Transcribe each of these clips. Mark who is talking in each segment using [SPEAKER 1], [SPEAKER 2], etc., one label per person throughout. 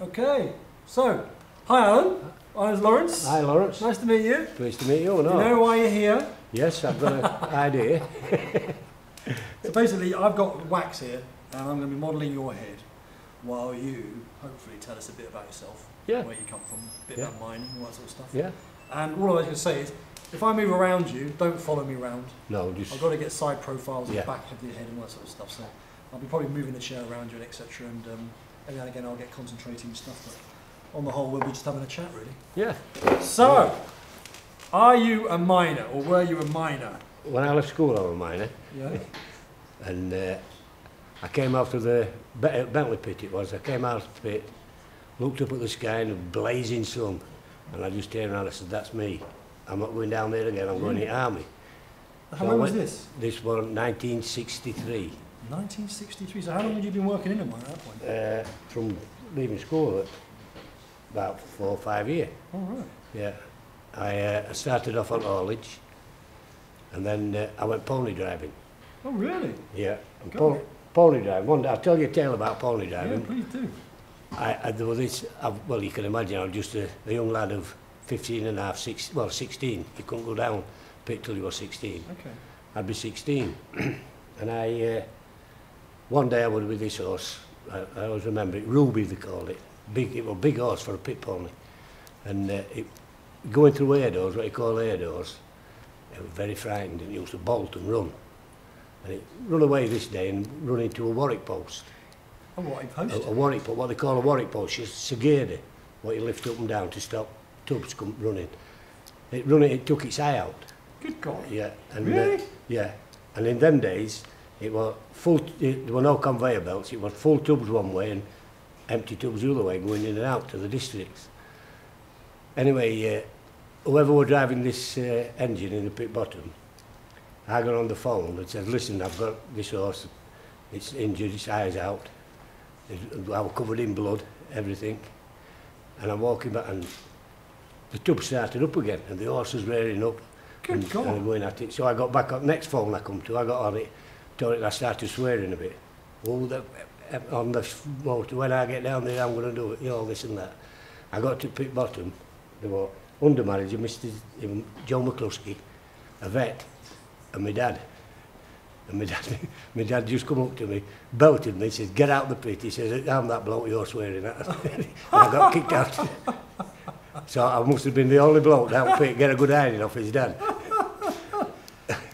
[SPEAKER 1] Okay, so, hi Alan, I'm Laurence.
[SPEAKER 2] Hi Laurence.
[SPEAKER 1] Nice to meet you.
[SPEAKER 2] Pleased to meet you.
[SPEAKER 1] Do you know why you're here?
[SPEAKER 2] Yes, I've got an idea.
[SPEAKER 1] So basically, I've got wax here, and I'm going to be modelling your head, while you hopefully tell us a bit about yourself,
[SPEAKER 2] Yeah.
[SPEAKER 1] where you come from, a bit
[SPEAKER 2] Yeah.
[SPEAKER 1] about mining, all that sort of stuff.
[SPEAKER 2] Yeah.
[SPEAKER 1] And all I was going to say is, if I move around you, don't follow me around.
[SPEAKER 2] No, just.
[SPEAKER 1] I've got to get side profiles,
[SPEAKER 2] Yeah.
[SPEAKER 1] the back of your head, and all that sort of stuff. So I'll be probably moving the chair around you, and etc. And every now and again, I'll get concentrating and stuff. But on the whole, we'll be just having a chat, really.
[SPEAKER 2] Yeah.
[SPEAKER 1] So, are you a miner, or were you a miner?
[SPEAKER 2] When I left school, I was a miner,
[SPEAKER 1] Yeah.
[SPEAKER 2] and I came out of the Bentley pit. It was. I came out of the pit, looked up at the sky and a blazing sun, and I just turned around and said, "That's me. I'm not going down there again. I'm going to the army."
[SPEAKER 1] How long was this?
[SPEAKER 2] This was 1963.
[SPEAKER 1] 1963. So how long had you been working in a mine at that point?
[SPEAKER 2] From leaving school, about 4 or 5 years.
[SPEAKER 1] All right.
[SPEAKER 2] Yeah. I started off on haulage, and then I went pony driving.
[SPEAKER 1] Oh, really?
[SPEAKER 2] Yeah. And
[SPEAKER 1] Go on.
[SPEAKER 2] pony driving. One day, I'll tell you a tale about pony
[SPEAKER 1] Yeah,
[SPEAKER 2] driving.
[SPEAKER 1] please do.
[SPEAKER 2] There was this, well, you can imagine, I was just a young lad of 15 and a half, 16. You couldn't go down pit till you were 16.
[SPEAKER 1] Okay.
[SPEAKER 2] I'd be 16. And one day I was with this horse. I always remember it, Ruby they called it. It was a big horse for a pit pony. And going through air doors, what you call air doors, it was very frightened and it used to bolt and run. And it run away this day and run into a Warwick post.
[SPEAKER 1] A Warwick post?
[SPEAKER 2] A Warwick post, what they call a Warwick post, it's a girder, what you lift up and down to stop tubs come running. It took its eye out.
[SPEAKER 1] Good God.
[SPEAKER 2] Yeah. And,
[SPEAKER 1] Really?
[SPEAKER 2] Yeah. And in them days, it was full. There were no conveyor belts. It was full tubs one way and empty tubs the other way, going in and out to the districts. Anyway, whoever were driving this engine in the pit bottom, I got on the phone and said, "Listen, I've got this horse. It's injured. Its eye's out. I was covered in blood, everything." And I'm walking back, and the tub started up again, and the horse was rearing up.
[SPEAKER 1] Good God.
[SPEAKER 2] And going at it. So I got back on, next phone I come to, I got on it, told it, I started swearing a bit. Oh, on the motor, when I get down there, I'm going to do it, you know, this and that. I got to pit bottom, there were undermanager, Mr. John McCluskey, a vet, and my dad. And my dad just come up to me, belted me, he says, "Get out the pit." He says, "I'm that bloke you're swearing at." And I got kicked out. So I must have been the only bloke down the pit get a good hiding off his dad.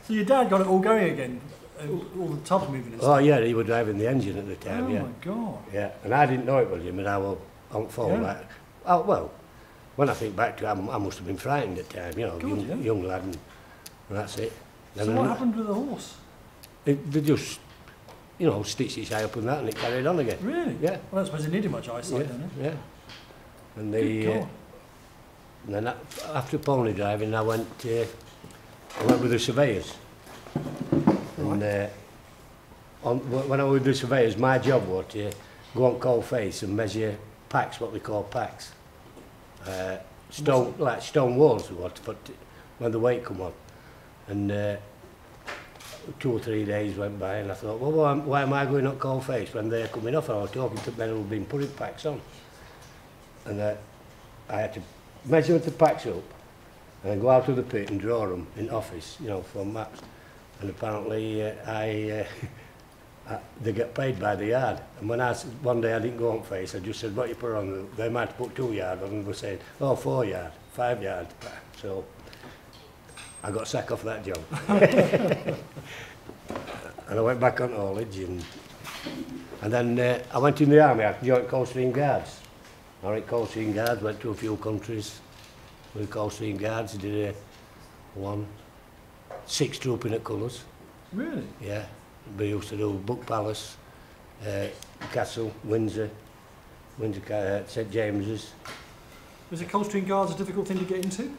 [SPEAKER 1] So your dad got it all going again? All the tubs moving and stuff?
[SPEAKER 2] Oh yeah, he was driving the engine at the time,
[SPEAKER 1] Oh
[SPEAKER 2] yeah.
[SPEAKER 1] my God.
[SPEAKER 2] Yeah, and I didn't know it was him, and I was on phone
[SPEAKER 1] Yeah.
[SPEAKER 2] like, oh well, when I think back to it, I must have been frightened at the time, you know,
[SPEAKER 1] God, yeah.
[SPEAKER 2] young lad, and that's it.
[SPEAKER 1] So what happened with the horse?
[SPEAKER 2] They just, you know, stitched its eye up and that, and it carried on again.
[SPEAKER 1] Really?
[SPEAKER 2] Yeah.
[SPEAKER 1] Well, I suppose it needed much eyesight,
[SPEAKER 2] Yeah,
[SPEAKER 1] don't it?
[SPEAKER 2] yeah. And
[SPEAKER 1] Good God.
[SPEAKER 2] and then after pony driving, I went with the surveyors.
[SPEAKER 1] Right.
[SPEAKER 2] And when I was with the surveyors, my job was to go on coal face and measure packs, what we call packs. Like stone walls, but when the weight come on. And 2 or 3 days went by, and I thought, well, why am I going on coal face when they're coming off? I was talking to men who've been putting packs on. And I had to measure the packs up and then go out to the pit and draw them in office, you know, for maps. And apparently they get paid by the yard. And when one day I didn't go on face, I just said, "What you put on?" They might put 2 yard on, and they were saying, "Oh, 4 yard, 5 yard." So I got sacked off that job. And I went back on haulage, and then I went in the army. I joined Coldstream Guards. I went Coldstream Guards, went to a few countries with Coldstream Guards, did 6 trooping at colours.
[SPEAKER 1] Really?
[SPEAKER 2] Yeah, we used to do Buck Palace, Castle, Windsor, St James's.
[SPEAKER 1] Was the Coldstream Guards a difficult thing to get into?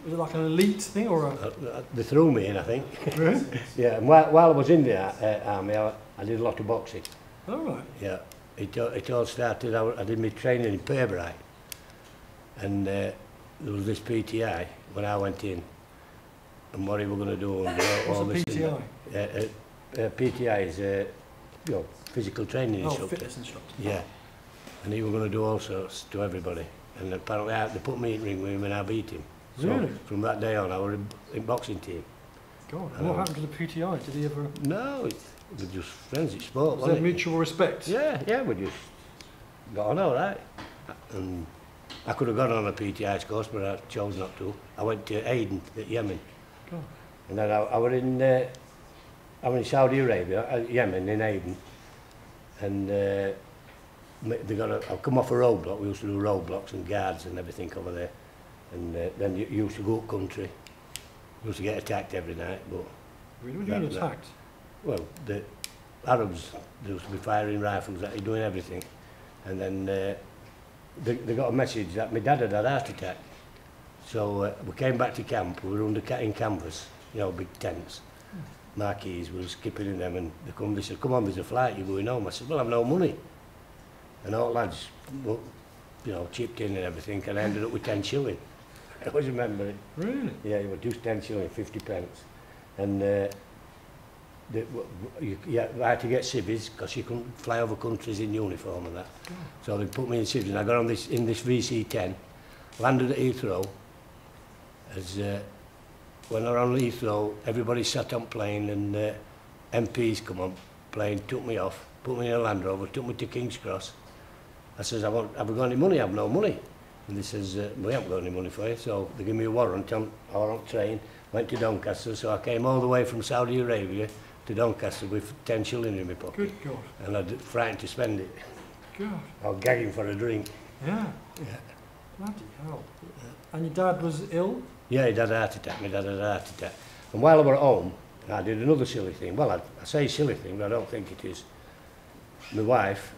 [SPEAKER 1] Was it like an elite thing or a...
[SPEAKER 2] They threw me in, I think.
[SPEAKER 1] Really?
[SPEAKER 2] Yeah, and while I was in the army, I did a lot of boxing.
[SPEAKER 1] Oh, right.
[SPEAKER 2] Yeah, it all started, I did my training in Pembrey, and there was this PTI when I went in, and what he were going to do. And all
[SPEAKER 1] What's
[SPEAKER 2] this
[SPEAKER 1] a PTI?
[SPEAKER 2] PTI is physical training
[SPEAKER 1] Oh,
[SPEAKER 2] instructor.
[SPEAKER 1] fitness instructor.
[SPEAKER 2] Yeah. and he was going to do all sorts to everybody. And apparently they put me in the ring with him and I beat him. So
[SPEAKER 1] Really?
[SPEAKER 2] from that day on I was in boxing team.
[SPEAKER 1] God, and what happened to the PTI? Did he ever...
[SPEAKER 2] No, we were just friends, it's sport,
[SPEAKER 1] Was
[SPEAKER 2] wasn't
[SPEAKER 1] there
[SPEAKER 2] it?
[SPEAKER 1] mutual respect?
[SPEAKER 2] Yeah, we just got on all right. And I could have gone on a PTI course, but I chose not to. I went to Aden at Yemen.
[SPEAKER 1] God.
[SPEAKER 2] And then I was in Saudi Arabia, Yemen, in Aden. And I come off a roadblock. We used to do roadblocks and guards and everything over there. And then you used to go up country. You used to get attacked every night. But
[SPEAKER 1] Really? What do you mean attacked?
[SPEAKER 2] well, the Arabs, they used to be firing rifles at you, doing everything. And then they got a message that my dad had a heart attack. So we came back to camp. We were under in canvas, you know, big tents. Marquees, we were skipping in them, and they said, come on, there's a flight, you're going home. I said, well, I've no money. And all lads, well, you know, chipped in and everything, and I ended up with 10 shilling. I always remember it.
[SPEAKER 1] Really?
[SPEAKER 2] Yeah, it was just 10 shilling, 50 pence. And I had to get civvies, because you couldn't fly over countries in uniform and that.
[SPEAKER 1] Oh.
[SPEAKER 2] So they put me in civvies, and I got on in this VC-10, landed at Heathrow. When I was on Heathrow, everybody sat on plane, and MPs come on plane, took me off, put me in a Land Rover, took me to King's Cross. I says, have I got any money? I have no money. And they says, we haven't got any money for you. So they give me a warrant on train, went to Doncaster. So I came all the way from Saudi Arabia to Doncaster with 10 shilling in my pocket.
[SPEAKER 1] Good God.
[SPEAKER 2] And I was frightened to spend it.
[SPEAKER 1] God.
[SPEAKER 2] I was gagging for a drink.
[SPEAKER 1] Yeah.
[SPEAKER 2] Yeah.
[SPEAKER 1] Bloody hell. And your dad was ill?
[SPEAKER 2] Yeah, he had a heart attack. My dad had a heart attack. And while I was at home, I did another silly thing. Well, I say silly thing, but I don't think it is. My wife,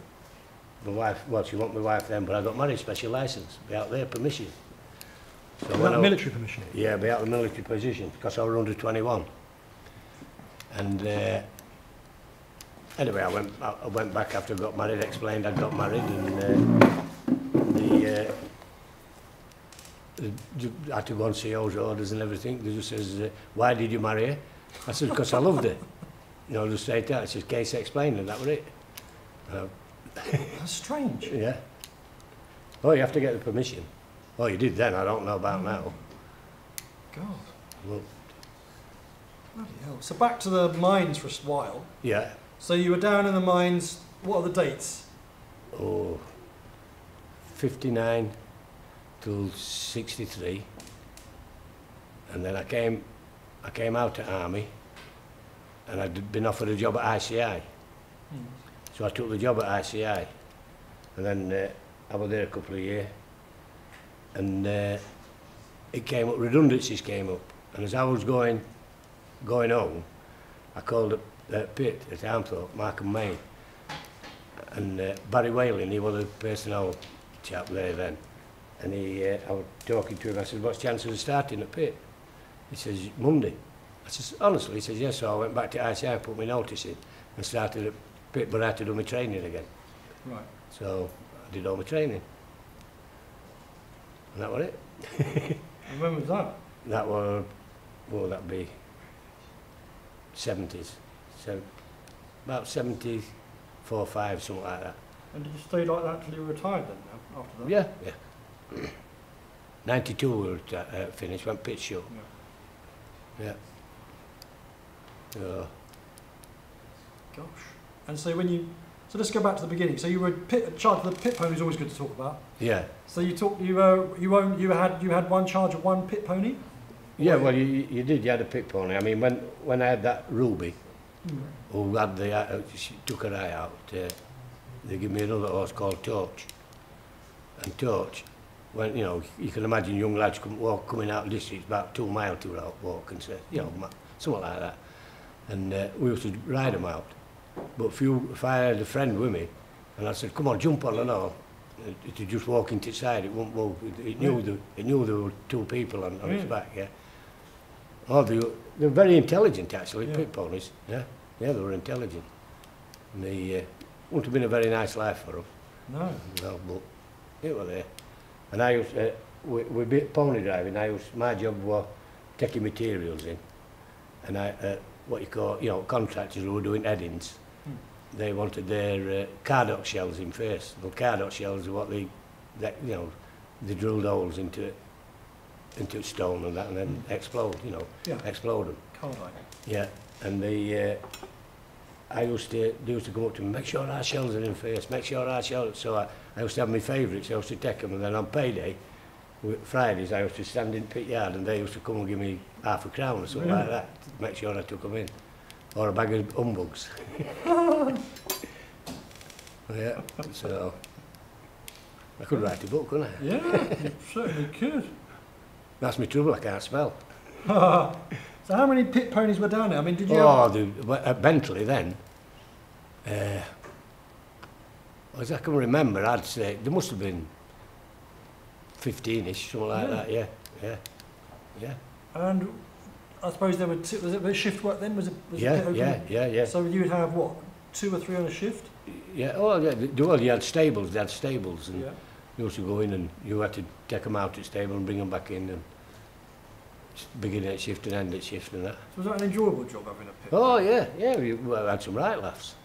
[SPEAKER 2] well, she wasn't my wife then, but I got married, special licence, without their permission. So
[SPEAKER 1] Without military permission?
[SPEAKER 2] Yeah, without the military position, because I was under 21. And anyway, I went back after I got married, explained I got married, and I had to go and see those orders and everything. They just says, why did you marry her? I said, because I loved her. You know, just straight out. It says, case explained, and that was it.
[SPEAKER 1] That's strange.
[SPEAKER 2] Yeah. Oh, you have to get the permission. Oh, you did then, I don't know about now.
[SPEAKER 1] God.
[SPEAKER 2] Well,
[SPEAKER 1] Bloody hell. So back to the mines for a while.
[SPEAKER 2] yeah.
[SPEAKER 1] So you were down in the mines, what are the dates?
[SPEAKER 2] Oh, 59 till 63. And then I came out of army, and I'd been offered a job at ICI. So I took the job at ICI, and then I was there a couple of years, and it came up, redundancies came up, and as I was going home, I called up Pitt at Armthorpe, Markham Main, and Barry Whaling, he was a personnel chap there then, and I was talking to him. I said, what's the chances of starting at Pitt? He says, Monday. I says, honestly? He says, yes. So I went back to ICI, put my notice in, and started at Pitt, but I had to do my training again.
[SPEAKER 1] Right.
[SPEAKER 2] So I did all my training. And that was it.
[SPEAKER 1] And when was that?
[SPEAKER 2] That was, what would that be? 70s. About 74, 5, something like that.
[SPEAKER 1] And did you stay like that till you were retired then, after that?
[SPEAKER 2] Yeah. 92 we were finished, went pit shut. Yeah.
[SPEAKER 1] Gosh. And so so let's go back to the beginning. So you were charge of the pit pony is always good to talk about.
[SPEAKER 2] Yeah.
[SPEAKER 1] So you had one charge of one pit pony?
[SPEAKER 2] Yeah, well, you did. You had a pit pony. I mean, when I had that Ruby, who had she took her eye out, they gave me another horse called Torch. And Torch, when you know, you can imagine young lads coming out of the district about 2 miles to walk and say, you know, something like that. And we used to ride them out. But if I had a friend with me, and I said, come on, jump on and all, it would just walk into the side, it wouldn't move. It knew there were 2 people on its back, yeah. Oh, they were very intelligent, actually, pit ponies, yeah. Yeah, they were intelligent. And they wouldn't have been a very nice life for them.
[SPEAKER 1] No.
[SPEAKER 2] No, but it was there. And I used, with pony driving, my job was taking materials in. And what you call, you know, contractors who were doing headings. they wanted their cardock shells in first. Well, cardock shells are what they drilled holes into stone and that, and then explode, explode them.
[SPEAKER 1] Carbide.
[SPEAKER 2] Yeah, and they used to come up to me, make sure our shells are in first, make sure our shells. So I used to have my favourites, I used to take them, and then on payday, Fridays, I used to stand in pit yard, and they used to come and give me £half a crown or something like that, to make sure I took them in. Or a bag of humbugs. Yeah, so I could write a book, couldn't I?
[SPEAKER 1] Yeah, you certainly could.
[SPEAKER 2] That's my trouble, I can't spell.
[SPEAKER 1] So how many pit ponies were down there? I mean, did you
[SPEAKER 2] at Bentley then, as I can remember, I'd say there must have been 15-ish, something like that, yeah.
[SPEAKER 1] And I suppose there were was it shift work then? Was it
[SPEAKER 2] yeah.
[SPEAKER 1] So you'd have, what, 2 or 3 on a shift?
[SPEAKER 2] Yeah, you had stables, and you used to go in and you had to take them out at stable and bring them back in, and begin at shift and end at shift and that.
[SPEAKER 1] So was that an enjoyable job, having a pit?
[SPEAKER 2] Oh, yeah, we had some right laughs.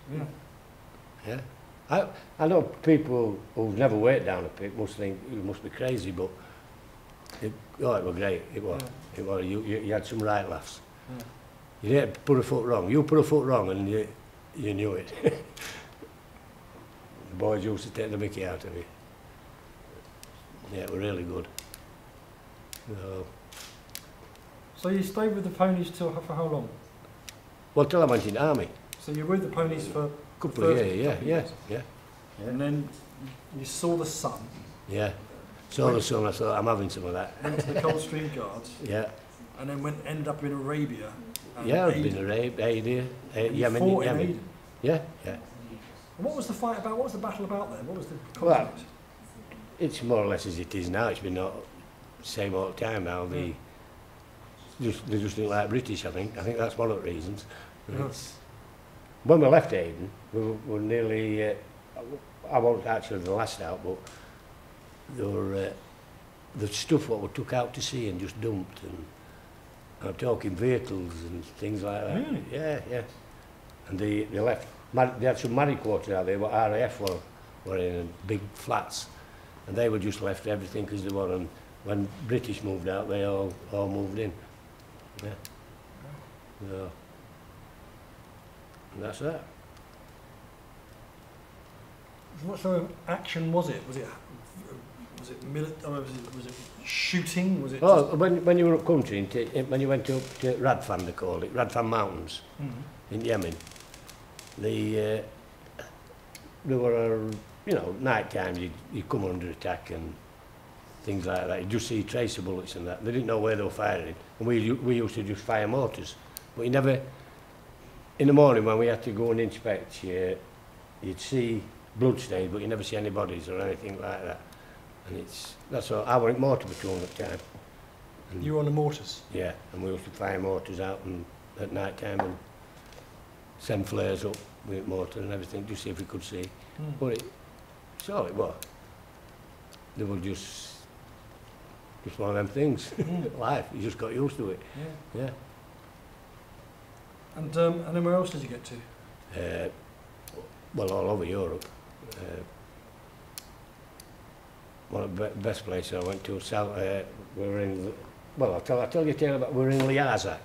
[SPEAKER 2] Yeah. I know people who've never worked down a pit must think you must be crazy, but it was great. It was.
[SPEAKER 1] Yeah.
[SPEAKER 2] It was. You had some right laughs.
[SPEAKER 1] Yeah.
[SPEAKER 2] You didn't put a foot wrong. You put a foot wrong and you knew it. The boys used to take the mickey out of you. Yeah, it was really good.
[SPEAKER 1] So you stayed with the ponies for how long?
[SPEAKER 2] Well, till I went in the army.
[SPEAKER 1] So you were with the ponies for a
[SPEAKER 2] couple of years, yeah.
[SPEAKER 1] And then you saw the sun.
[SPEAKER 2] Yeah. Saw the sun, I thought, I'm having some of that.
[SPEAKER 1] Went to the Coldstream Guards.
[SPEAKER 2] Yeah.
[SPEAKER 1] And then ended up in Arabia.
[SPEAKER 2] Yeah, I've been in Arabia, Yemen. Yeah.
[SPEAKER 1] And what was the fight about? What was the battle about then? What was the conflict?
[SPEAKER 2] Well, it's more or less as it is now. It's been the same all the time now. They just didn't like British, I think. I think that's one of the reasons. When we left Aden, we were nearly, I wasn't actually the last out, but there were the stuff what we took out to sea and just dumped, and I'm talking vehicles and things like that.
[SPEAKER 1] Really?
[SPEAKER 2] Yeah. And they left, they had some married quarters out there, what RAF were in, big flats, and they were just left everything because they were, and when British moved out, they all moved in. Yeah. So, and that's that.
[SPEAKER 1] What sort of action was it? Was it shooting? Was it?
[SPEAKER 2] When you were up country, when you went up to Radfan, they called it, Radfan Mountains, in Yemen, there were, night times you'd come under attack and things like that. You'd just see tracer bullets and that. They didn't know where they were firing. And we used to just fire mortars. But you never, in the morning when we had to go and inspect, you'd see bloodstains, but you never see any bodies or anything like that. And that's all. I were in mortar patrol at the time. And
[SPEAKER 1] you were on the mortars?
[SPEAKER 2] Yeah, and we used to fire mortars out at night time and send flares up with mortar and everything, just see if we could see. But it's all it was. They were just one of them things. Life, you just got used to it. Yeah.
[SPEAKER 1] And then where else did you get to?
[SPEAKER 2] Well, all over Europe. One of the best places I went to, we were in, well, I'll tell you a tale about, we were in Liazac,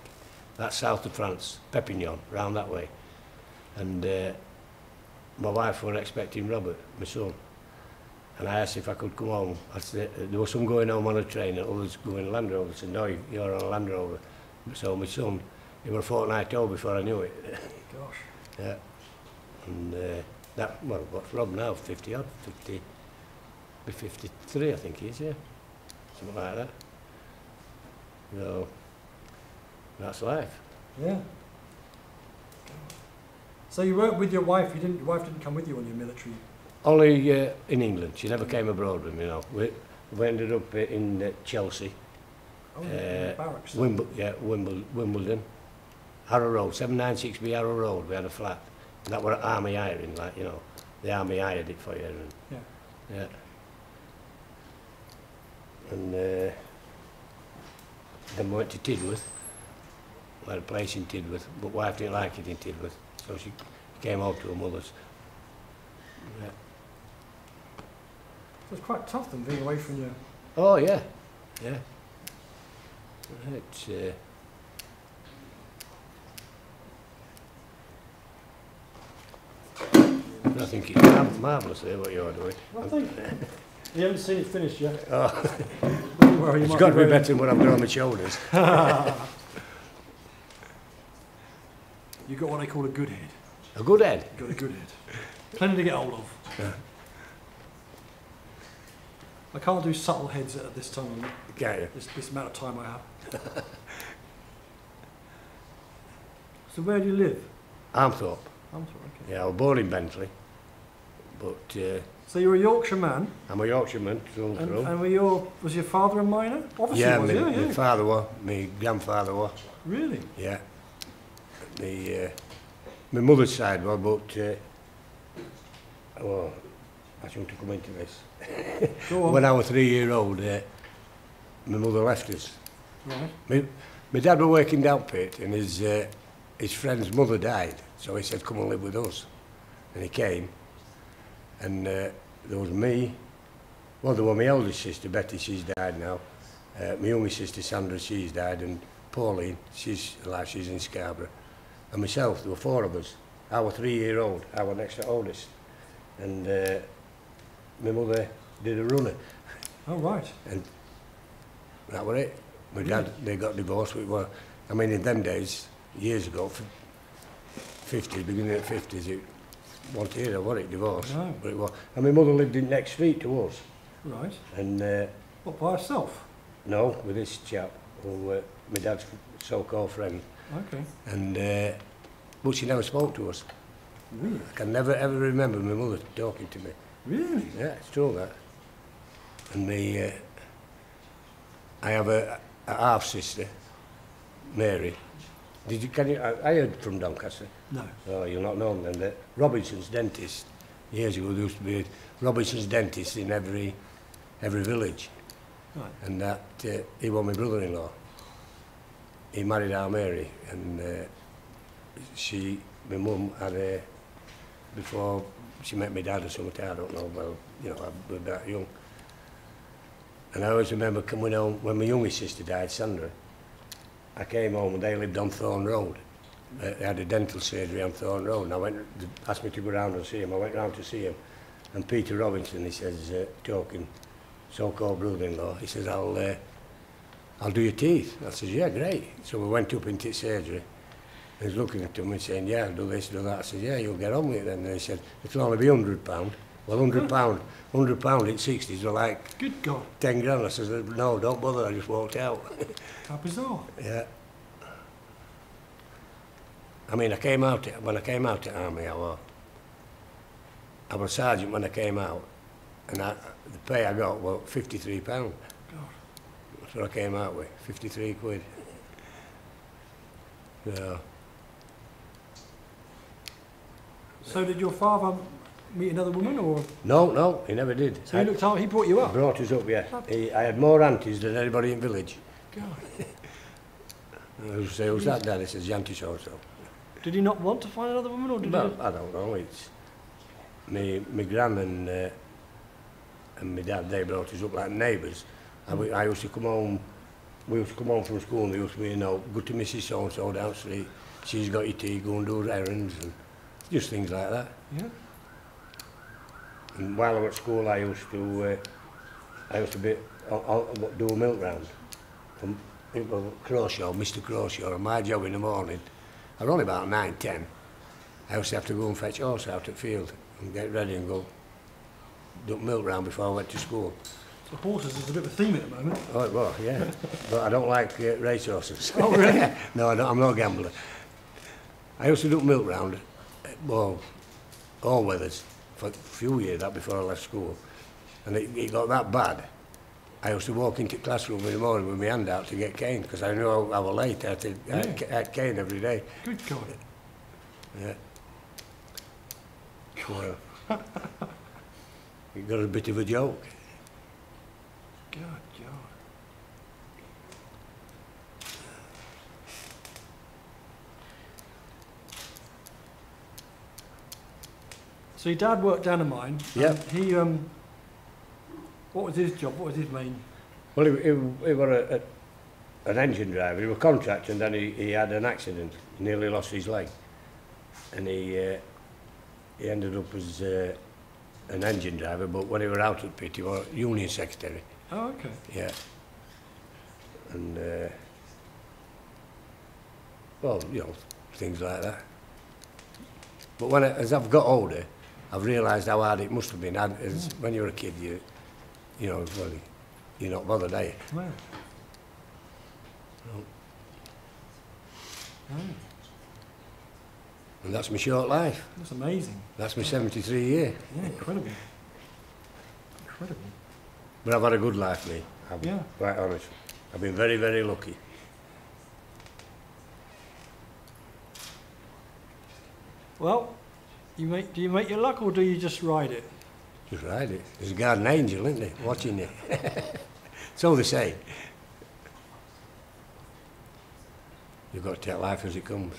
[SPEAKER 2] that's south of France, Perpignan, round that way. And my wife were expecting Robert, my son. And I asked if I could come home. I said, there was some going home on a train and others going Land Rover. I said, no, you're on a Land Rover. So my son, he was a fortnight old before I knew it.
[SPEAKER 1] Gosh.
[SPEAKER 2] Yeah. And what's Rob now, 50 odd, 53 I think he is, yeah. Something like that. So, that's life.
[SPEAKER 1] Yeah. So you weren't with your wife, your wife didn't come with you on your military?
[SPEAKER 2] Only in England. She never came abroad with me, We ended up in Chelsea.
[SPEAKER 1] Oh, in the barracks?
[SPEAKER 2] Wimbledon. Harrow Road, 796B Harrow Road, we had a flat. And that were army hiring, the army hired it for you. And, yeah. And then we went to Tidworth. We had a place in Tidworth, but wife didn't like it in Tidworth. So she came home to her mother's. Yeah.
[SPEAKER 1] So it's quite tough then, being away from your...
[SPEAKER 2] Oh yeah, yeah. It's I think it's marvellous there what you're doing.
[SPEAKER 1] I think you haven't seen it finished yet.
[SPEAKER 2] Oh.
[SPEAKER 1] Don't worry, you
[SPEAKER 2] It's
[SPEAKER 1] might
[SPEAKER 2] got to be
[SPEAKER 1] very-
[SPEAKER 2] better than what I've got on my shoulders.
[SPEAKER 1] You've got what they call a good head.
[SPEAKER 2] A good head.
[SPEAKER 1] You've got a good head. Plenty to get hold of.
[SPEAKER 2] Yeah.
[SPEAKER 1] I can't do subtle heads at this time,
[SPEAKER 2] Can't you?
[SPEAKER 1] this amount of time I have. So where do you live?
[SPEAKER 2] Armthorpe.
[SPEAKER 1] I'm sorry, okay.
[SPEAKER 2] Yeah, I was born in Bentley, but
[SPEAKER 1] So you're a Yorkshire man,
[SPEAKER 2] I'm a Yorkshireman through and through.
[SPEAKER 1] and was your father a miner? Obviously
[SPEAKER 2] Yeah,
[SPEAKER 1] he was,
[SPEAKER 2] my father was, my grandfather was,
[SPEAKER 1] Really?
[SPEAKER 2] yeah. My mother's side was, but well, I shouldn't have come into this.
[SPEAKER 1] Go on.
[SPEAKER 2] When I was 3-year-old, my mother left us.
[SPEAKER 1] Right.
[SPEAKER 2] My dad was working down pit, and his friend's mother died, so he said, come and live with us. And he came, and there was me, well, there was my eldest sister, Betty, she's died now. My youngest sister, Sandra, she's died, and Pauline, she's alive, she's in Scarborough. And myself, there were 4 of us. I was 3-year-old, I was next to oldest. And my mother did a runner,
[SPEAKER 1] Oh, right.
[SPEAKER 2] and that was it. My dad, they got divorced. I mean, in them days, years ago, 50s, beginning of the 50s, it wasn't here, was it, divorce?
[SPEAKER 1] No.
[SPEAKER 2] But it was. And my mother lived in next street to us.
[SPEAKER 1] Right.
[SPEAKER 2] And
[SPEAKER 1] What, by herself?
[SPEAKER 2] no, with this chap, who my dad's so-called friend.
[SPEAKER 1] Okay.
[SPEAKER 2] And but she never spoke to us.
[SPEAKER 1] Really?
[SPEAKER 2] I can never ever remember my mother talking to me.
[SPEAKER 1] Really?
[SPEAKER 2] Yeah, it's true that. And I have a half sister, Mary. I heard from Doncaster.
[SPEAKER 1] No.
[SPEAKER 2] Oh, you'll not know them then. Robinson's dentist. Years ago, there used to be Robinson's dentist in every village.
[SPEAKER 1] Right.
[SPEAKER 2] And that he was my brother-in-law. He married our Mary, and my mum had before she met my dad or something, I don't know, well, you know, I was that young. And I always remember coming home, when my youngest sister died, Sandra, I came home and they lived on Thorne Road. They had a dental surgery on Thorne Road, and they asked me to go round and see him. I went round to see him, and Peter Robinson, he says, talking, so-called brother-in-law, he says, I'll do your teeth. I says, yeah, great. So we went up into surgery. And he's looking at me saying, yeah, I'll do this, do that. I said, yeah, you'll get on with it then. And he said, it'll only be £100. Well, £100 in 60s were like
[SPEAKER 1] Good God.
[SPEAKER 2] 10 grand. I said, no, don't bother, I just walked out.
[SPEAKER 1] How bizarre.
[SPEAKER 2] Yeah. I mean, when I came out of army, I was a sergeant when I came out, and the pay I got was £53.
[SPEAKER 1] God.
[SPEAKER 2] That's what I came out with, 53 quid. Yeah.
[SPEAKER 1] So did your father meet another woman, or
[SPEAKER 2] No, he never did.
[SPEAKER 1] so he looked after? He brought you up.
[SPEAKER 2] Brought us up, yeah. I had more aunties than anybody in the village.
[SPEAKER 1] God.
[SPEAKER 2] I say, who's that, Dad? He says, Auntie so-so.
[SPEAKER 1] Did he not want to find another woman, or did
[SPEAKER 2] Well,
[SPEAKER 1] he?
[SPEAKER 2] I don't know. It's my gran and my dad. They brought us up like neighbours. I used to come home. We used to come home from school, and they used to be, you know, go to Mrs. So and So down the street. She's got your tea. Go and do errands and just things like that.
[SPEAKER 1] Yeah.
[SPEAKER 2] And while I was at school, I used to do a milk round from Crawshaw, Mr. Crawshaw, and my job in the morning. I was only about 9, 10. I used to have to go and fetch horse out at the field and get ready and go do milk round before I went to school.
[SPEAKER 1] So horses is a bit of a theme at the moment.
[SPEAKER 2] Oh, it was, yeah. But I don't like race horses.
[SPEAKER 1] Oh, really?
[SPEAKER 2] No, I'm not a gambler. I used to do milk round, well, all weathers, for a few years that before I left school. And it got that bad. I used to walk into the classroom in the morning with my hand out to get cane, because I knew I was late. I had cane every day.
[SPEAKER 1] Good God.
[SPEAKER 2] Yeah. Well, it got a bit of a joke.
[SPEAKER 1] God, God. So your dad worked down a mine.
[SPEAKER 2] Yeah.
[SPEAKER 1] He what was his job? What was his main?
[SPEAKER 2] Well, he was an engine driver. He was a contractor, and then he had an accident. He nearly lost his leg, and he ended up as an engine driver. But when he was out at pit, he was union secretary.
[SPEAKER 1] Oh, okay.
[SPEAKER 2] Yeah. And well, you know, things like that. But as I've got older, I've realised how hard it must have been. When you're a kid, you know, well, you're not bothered, are you?
[SPEAKER 1] Wow.
[SPEAKER 2] No.
[SPEAKER 1] Oh,
[SPEAKER 2] And that's my short life.
[SPEAKER 1] that's amazing.
[SPEAKER 2] That's my 73 year.
[SPEAKER 1] Yeah, incredible. Incredible.
[SPEAKER 2] But I've had a good life, mate. I'm
[SPEAKER 1] Yeah.
[SPEAKER 2] quite honest. I've been very, very lucky.
[SPEAKER 1] Well, do you make your luck or do you just ride it?
[SPEAKER 2] Just ride it. There's a guardian angel, isn't there, watching you. So they say. You've got to take life as it comes.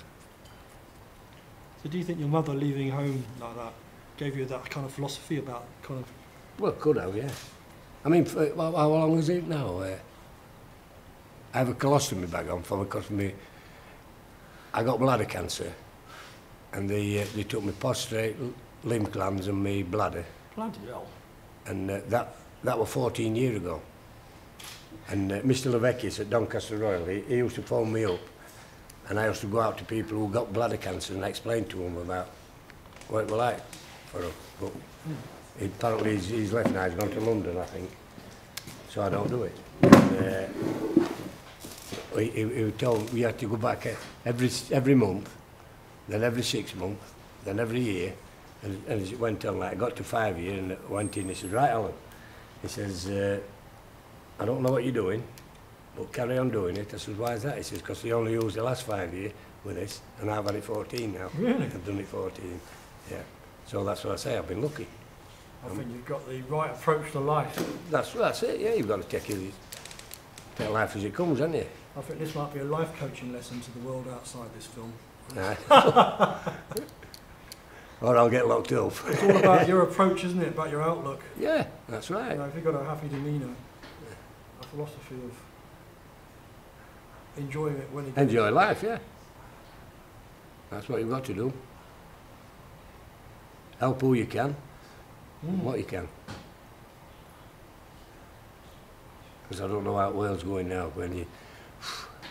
[SPEAKER 1] So do you think your mother leaving home like that gave you that kind of philosophy about kind of...
[SPEAKER 2] Well, could have, yeah. I mean, how long is it now? I have a colostomy bag on for me because I got bladder cancer, and they took my prostate, lymph glands, and my bladder,
[SPEAKER 1] Bloody hell.
[SPEAKER 2] and that was 14 years ago. And Mr. Levekis at Doncaster Royal, he used to phone me up, and I used to go out to people who got bladder cancer and explain to them about what it was like for them. But apparently he's left now, he's gone to London, I think, so I don't do it. And, he told we had to go back every month, then every 6 months, then every year, and as it went on, like, I got to 5 years and went in, he said, right, Allan, he says, I don't know what you're doing, but carry on doing it. I said, why is that? He says, because they only used the last 5 years with this, and I've had it 14 now.
[SPEAKER 1] Really?
[SPEAKER 2] I've done it 14, yeah. So that's what I say, I've been lucky.
[SPEAKER 1] I think you've got the right approach to life.
[SPEAKER 2] That's it, yeah, you've got to take life as it comes, haven't you?
[SPEAKER 1] I think this might be a life coaching lesson to the world outside this film.
[SPEAKER 2] Nah. Or I'll get locked up.
[SPEAKER 1] It's all about your approach, isn't it? About your outlook.
[SPEAKER 2] Yeah, that's right.
[SPEAKER 1] You know, if you've got a happy demeanour, a philosophy of enjoying it when you
[SPEAKER 2] Enjoy life, yeah. That's what you've got to do. Help who you can, what you can. Because I don't know how the world's going now when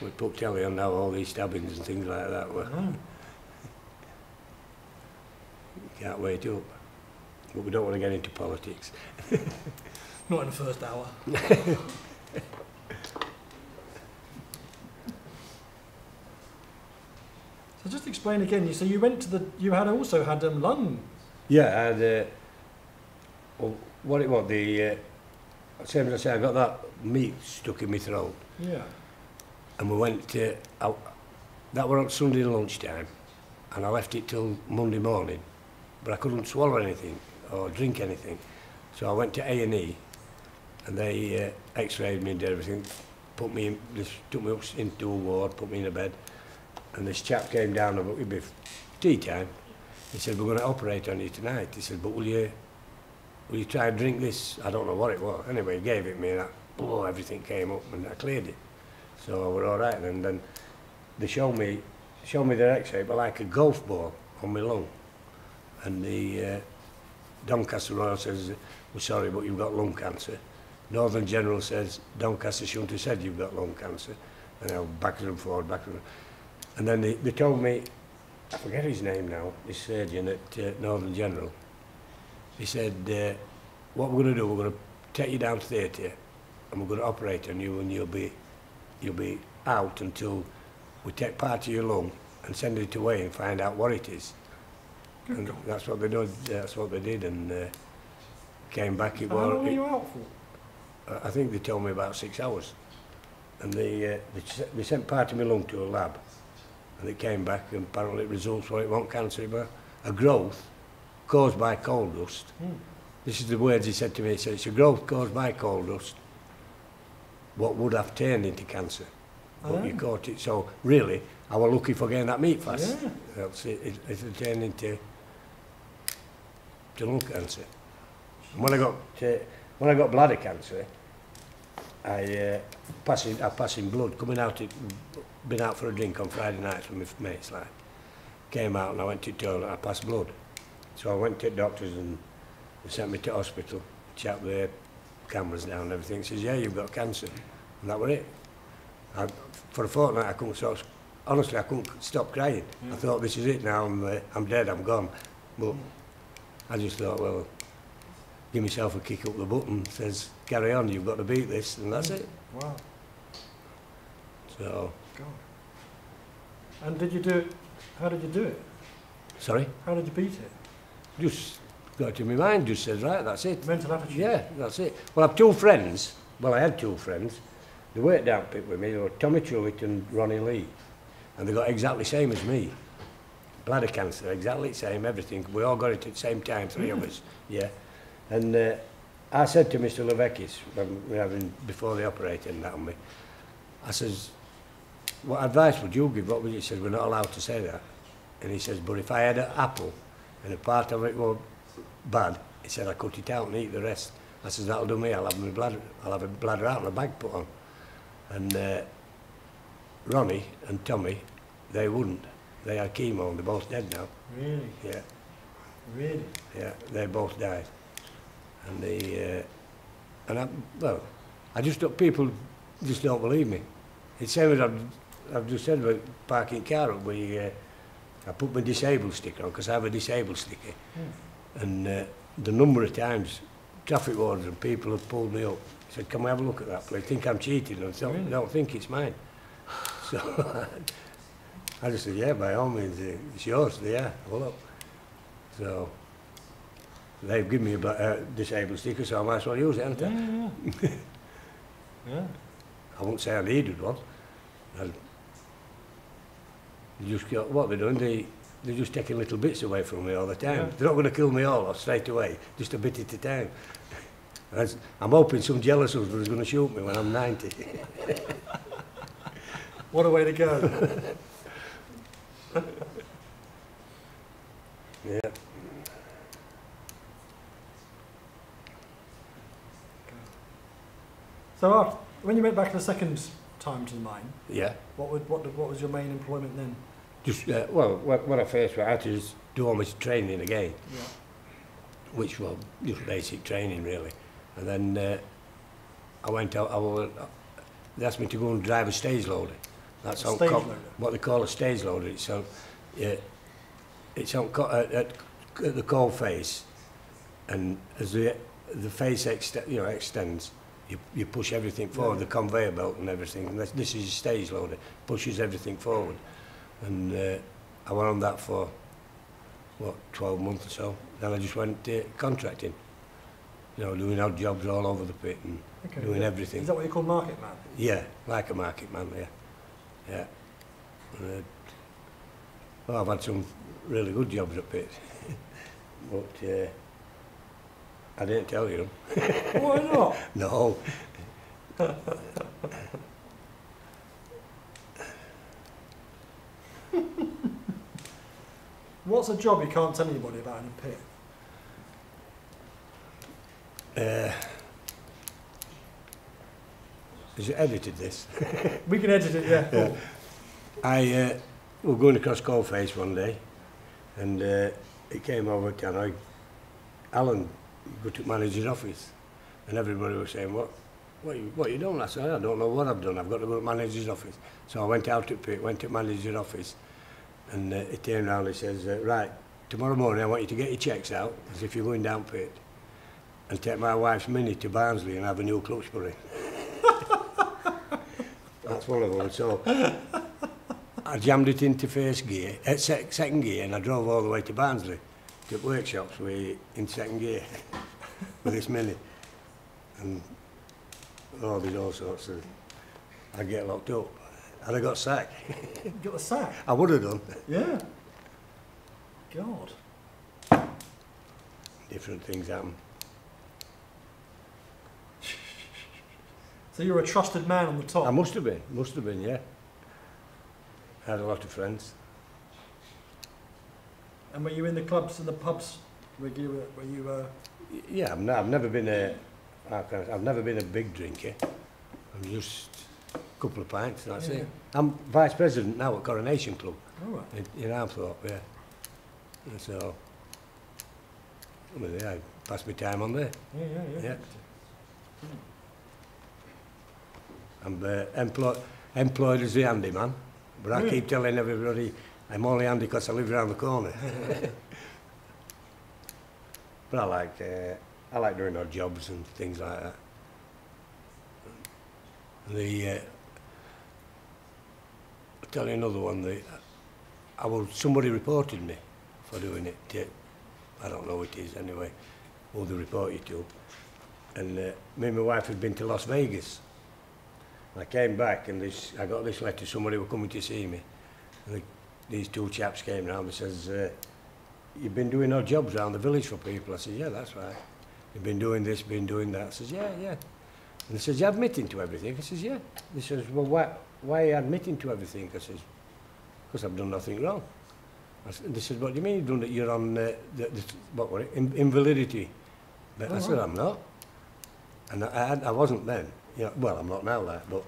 [SPEAKER 2] we put telly on now, all these stabbings and things like that. Well, you can't wait up. But we don't want to get into politics.
[SPEAKER 1] Not in the first hour. So just explain again. So you went to you had also had lung.
[SPEAKER 2] Yeah, I had, well, what it was, same as I say, I got that meat stuck in my throat.
[SPEAKER 1] Yeah.
[SPEAKER 2] And we went out, that was on Sunday lunchtime, and I left it till Monday morning, but I couldn't swallow anything or drink anything. So I went to A&E, and they x-rayed me and did everything, took me up into a ward, put me in a bed, and this chap came down about it was tea time. He said, we're going to operate on you tonight. He said, but will you try and drink this? I don't know what it was. Anyway, he gave it me, and everything came up, and I cleared it. So we're all right, and then they showed me their x-ray, but like a golf ball on my lung. And the Doncaster Royal says, we're sorry, but you've got lung cancer. Northern General says, Doncaster shouldn't have said you've got lung cancer. And I was backwards and forward, backwards. And then they told me, I forget his name now, this surgeon at Northern General. He said, what we're going to do, we're going to take you down to theatre, and we're going to operate on you, and you'll be out until we take part of your lung and send it away and find out what it is. And that's what they did. That's what they did, and came back.
[SPEAKER 1] How long were you out for?
[SPEAKER 2] I think they told me about 6 hours, and they sent part of my lung to a lab, and it came back, and apparently it results what it wasn't cancer, but a growth caused by coal dust. This is the words he said to me. He said, it's a growth caused by coal dust, what would have turned into cancer, but you caught it. So really, I was lucky for getting that meat fast.
[SPEAKER 1] Yeah.
[SPEAKER 2] It'll turn into to lung cancer. And when I got bladder cancer, I passing blood coming out. Been out for a drink on Friday nights with my mates. Like, came out and I went to the toilet. I passed blood, so I went to the doctors and they sent me to hospital. Checked the cameras down and everything. He says, "Yeah, you've got cancer," and that was it. For a fortnight, I couldn't stop. Honestly, I couldn't stop crying. I thought, this is it now. I'm dead. I'm gone. But I just thought, well, give myself a kick up the button. Says, carry on. You've got to beat this, and that's it.
[SPEAKER 1] Wow.
[SPEAKER 2] So.
[SPEAKER 1] God. And did you do it? How did you do it?
[SPEAKER 2] Sorry?
[SPEAKER 1] How did you beat it?
[SPEAKER 2] Just got to my mind. Just said, right, that's it.
[SPEAKER 1] Mental attitude.
[SPEAKER 2] Yeah, that's it. Well, I've two friends. Well, I had two friends. They worked down pit with me. They were Tommy Truitt and Ronnie Lee. And they got exactly the same as me. Bladder cancer, exactly the same, everything. We all got it at the same time, three of us. Yeah. And I said to Mr. Levekis, before they operated that on me, I says, what advice would you give? What would you? He says, we're not allowed to say that. And he says, but if I had an apple and a part of it was bad, he said, I cut it out and eat the rest. I says, that'll do me. I'll have a bladder out and a bag put on. And Ronnie and Tommy, they wouldn't. They had chemo and they're both dead now.
[SPEAKER 1] Really?
[SPEAKER 2] Yeah.
[SPEAKER 1] Really?
[SPEAKER 2] Yeah, they both died. And I just don't, people just don't believe me. It's the same as I've just said about parking car up where I put my disabled sticker on because I have a disabled sticker. And the number of times traffic wardens and people have pulled me up, said, can we have a look at that please? Think I'm cheating and so I don't think it's mine. So I just said, yeah, by all means, it's yours. Yeah, well up. So they've given me a disabled sticker, so I might as well use it, haven't I?
[SPEAKER 1] Yeah. Yeah.
[SPEAKER 2] I won't say I needed one. They just got, what they're doing, they're just taking little bits away from me all the time.
[SPEAKER 1] Yeah.
[SPEAKER 2] They're not going to kill me all off straight away, just a bit at a time. I'm hoping some jealous husband is going to shoot me when I'm 90.
[SPEAKER 1] What a way to go.
[SPEAKER 2] Yeah.
[SPEAKER 1] So when you went back the second time to the mine,
[SPEAKER 2] Yeah.
[SPEAKER 1] what was your main employment then?
[SPEAKER 2] Just, well, when I first went, I had to just do all my training again,
[SPEAKER 1] Yeah.
[SPEAKER 2] which was just basic training really. And then I went out, they asked me to go and drive a stage loader. That's on
[SPEAKER 1] Stage loader?
[SPEAKER 2] what they call a stage loader. It's on, it's on at the coal face, and as the face extends, you push everything forward, the conveyor belt and everything. And this is a stage loader, pushes everything forward. And I went on that for, 12 months or so. Then I just went contracting. Doing odd jobs all over the pit and doing everything.
[SPEAKER 1] Is that what you call market man?
[SPEAKER 2] Yeah, like a market man, yeah. Yeah. Well, I've had some really good jobs up pit. But I didn't tell you them.
[SPEAKER 1] Why not?
[SPEAKER 2] No.
[SPEAKER 1] What's a job you can't tell anybody about in a pit?
[SPEAKER 2] Has it edited this?
[SPEAKER 1] We can edit it, yeah.
[SPEAKER 2] Yeah.
[SPEAKER 1] Cool.
[SPEAKER 2] I was going across Coalface one day, and it came over to Allan, go to manager's office, and everybody was saying, what you done? I said, I don't know what I've done, I've got to go to manager's office. So I went out to pit, went to manager's office, and he turned around and says, right, tomorrow morning I want you to get your checks out, as if you're going down pit, and take my wife's Mini to Barnsley and have a new clutch for it. That's one of them. So I jammed it into first gear, second gear, and I drove all the way to Barnsley, to workshops in second gear with this Mini. And there's all sorts of, I get locked up. And I got sacked.
[SPEAKER 1] You got the sack?
[SPEAKER 2] I would have done.
[SPEAKER 1] Yeah. God.
[SPEAKER 2] Different things happen.
[SPEAKER 1] So you were a trusted man on the top?
[SPEAKER 2] I must have been, yeah. I had a lot of friends.
[SPEAKER 1] And were you in the clubs and the pubs Were you
[SPEAKER 2] Yeah, I've never been a, I've never been a big drinker. I'm just a couple of pints, and that's
[SPEAKER 1] Yeah.
[SPEAKER 2] it. I'm vice president now at Coronation Club
[SPEAKER 1] all right?
[SPEAKER 2] in Armthorpe, yeah. And so, well, yeah, I pass my time on there.
[SPEAKER 1] Yeah.
[SPEAKER 2] Yeah. I'm employed as the handyman, but I keep telling everybody I'm only handy because I live around the corner. But I like doing odd jobs and things like that. I'll tell you another one. Somebody reported me for doing it. I don't know who it is anyway, who they report you to. And me and my wife had been to Las Vegas. I came back and I got this letter, somebody were coming to see me. And these two chaps came round and says, you've been doing odd jobs around the village for people. I said, yeah, that's right. You've been doing this, been doing that. I says, yeah. And they says, you're admitting to everything? I says, yeah. They says, well, why are you admitting to everything? I says, because I've done nothing wrong. They said, what do you mean you're on what were it? Invalidity? But I said, I'm not. And I wasn't then. You know, well, I'm not now, like, but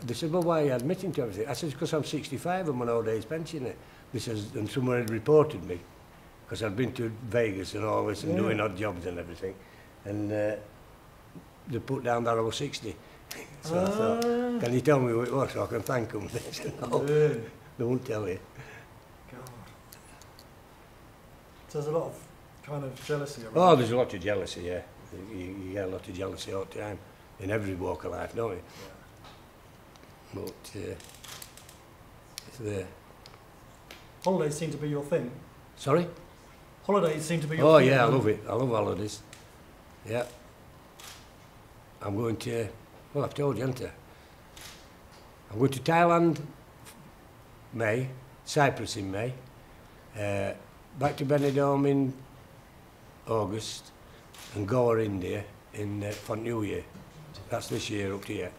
[SPEAKER 2] they said, well, why are you admitting to everything? I said, because I'm 65 and I'm an old age pensioner. They says, and someone had reported me, because I'd been to Vegas and all this and doing odd jobs and everything. And they put down that I was 60. So I thought, can you tell me who it was so I can thank them? They said, no, they won't tell you.
[SPEAKER 1] God. So there's a lot of kind of jealousy around.
[SPEAKER 2] Oh, there's a lot of jealousy, yeah. You get a lot of jealousy all the time, in every walk of life, don't you? Yeah. But it's there.
[SPEAKER 1] Holidays seem to be your thing.
[SPEAKER 2] Sorry?
[SPEAKER 1] Holidays seem to be your thing.
[SPEAKER 2] Oh yeah, I love it. I love holidays. Yeah. I'm going to, well, I've told you, haven't I? I'm going to Thailand, May, Cyprus in May, back to Benidorm in August, and Goa, India, for New Year. That's this year up to here.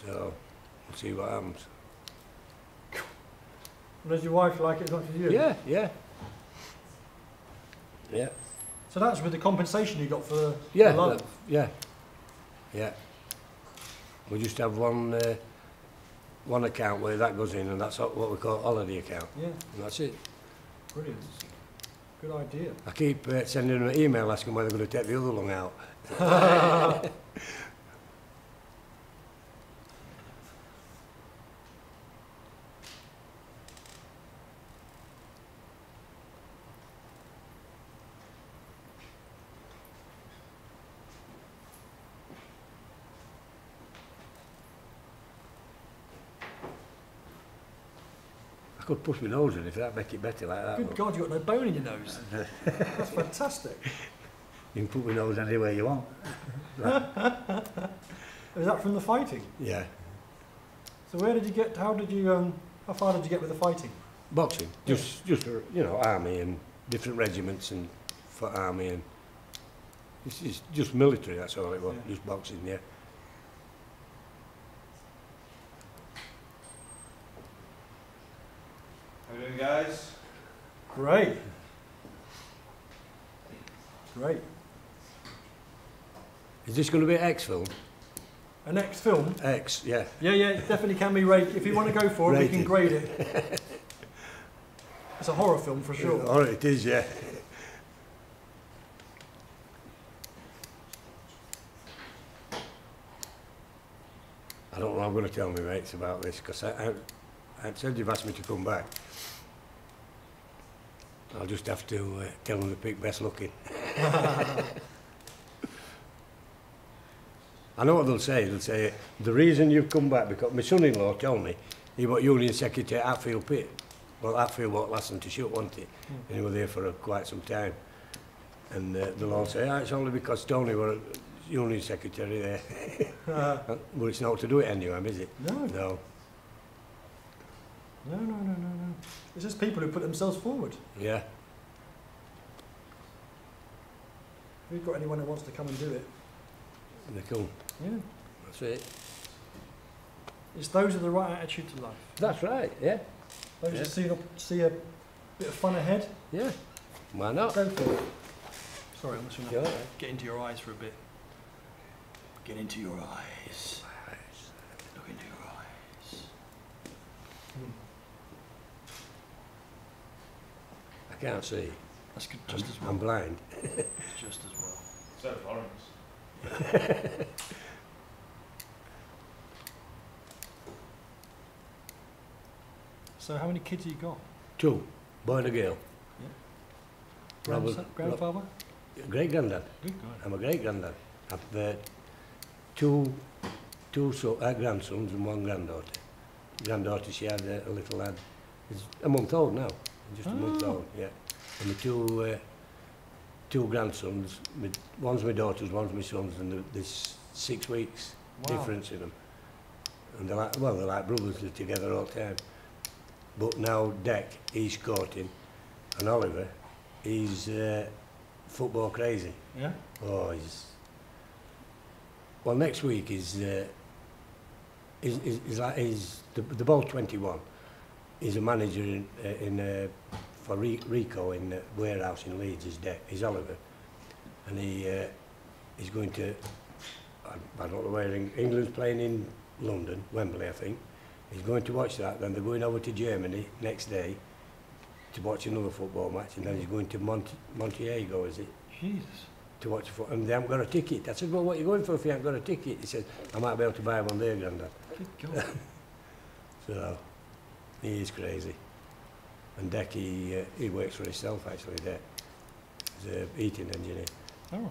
[SPEAKER 2] So, we'll see what happens.
[SPEAKER 1] And does your wife like it as much as you?
[SPEAKER 2] Yeah.
[SPEAKER 1] So that's with the compensation you got for the love?
[SPEAKER 2] Yeah. We just have one account where that goes in, and that's what we call holiday account.
[SPEAKER 1] Yeah.
[SPEAKER 2] And that's it.
[SPEAKER 1] Brilliant. Good idea.
[SPEAKER 2] I keep sending them an email asking whether they're going to take the other lung out. I could push my nose in if that'd make it better like that.
[SPEAKER 1] Good God, you've got no bone in your nose. That's fantastic.
[SPEAKER 2] You can put my nose anywhere you want.
[SPEAKER 1] Is that from the fighting?
[SPEAKER 2] Yeah.
[SPEAKER 1] So where did you get, how far did you get with the fighting?
[SPEAKER 2] Boxing. Just you know, army and different regiments and for army and it's just military, that's all it was, just boxing, yeah.
[SPEAKER 3] How are we doing, guys?
[SPEAKER 1] Great.
[SPEAKER 2] Is this going to be an X film?
[SPEAKER 1] A next film?
[SPEAKER 2] X, yeah.
[SPEAKER 1] Yeah, it definitely can be rated. If you want to go for it, we can grade it. It's a horror film for sure.
[SPEAKER 2] Oh, it is, yeah. I don't know what I'm going to tell my mates about this, because I said you've asked me to come back. I'll just have to tell them to pick best looking. I know what they'll say. They'll say, the reason you've come back, because my son-in-law told me he was Union Secretary at Hatfield Pit. Well, Hatfield won't last him to shoot, won't it? And he was there for quite some time. And they'll all say, it's only because Tony was Union Secretary there. Well, it's not to do it anyway, is it?
[SPEAKER 1] No. No. It's just people who put themselves forward.
[SPEAKER 2] Yeah.
[SPEAKER 1] If you've got anyone who wants to come and do it.
[SPEAKER 2] They come.
[SPEAKER 1] Yeah.
[SPEAKER 2] That's it.
[SPEAKER 1] It's those with the right attitude to life.
[SPEAKER 2] That's right, yeah.
[SPEAKER 1] Those who see a bit of fun ahead.
[SPEAKER 2] Yeah. Why not?
[SPEAKER 1] Go for it. Sorry, I'm just going to
[SPEAKER 2] Sure.
[SPEAKER 1] get into your eyes for a bit. Get into your eyes. Look into your eyes.
[SPEAKER 2] I can't see.
[SPEAKER 1] That's good, just as well.
[SPEAKER 2] I'm blind.
[SPEAKER 1] Just as well.
[SPEAKER 3] So Laurence.
[SPEAKER 1] So how many kids have you got?
[SPEAKER 2] 2, boy and a girl.
[SPEAKER 1] Grandfather?
[SPEAKER 2] Great granddad.
[SPEAKER 1] Good God.
[SPEAKER 2] I'm a great granddad. I've two grandsons and 1 granddaughter. Granddaughter, she had a little lad. He's a month old now. Just a month old, yeah. And the two grandsons, one's my daughter's, one's my son's, and there's 6 weeks difference in them. And they're like brothers, they're together all the time. But now Deck, he's courting, and Oliver, he's football crazy.
[SPEAKER 1] Yeah?
[SPEAKER 2] Oh, well, next week is the ball 21. He's a manager for Rico in the warehouse in Leeds. He's Oliver, and he's going to. I don't know where England's playing in London, Wembley, I think. He's going to watch that. Then they're going over to Germany next day to watch another football match, and then he's going to Montiago, is it?
[SPEAKER 1] Jesus.
[SPEAKER 2] To watch football, and they haven't got a ticket. I said, well, what are you going for if you haven't got a ticket? He said, I might be able to buy one there, Grandad.
[SPEAKER 1] Good God.
[SPEAKER 2] So, he is crazy. And Deck, he works for himself, actually, Deck. He's a heating engineer.
[SPEAKER 1] All right.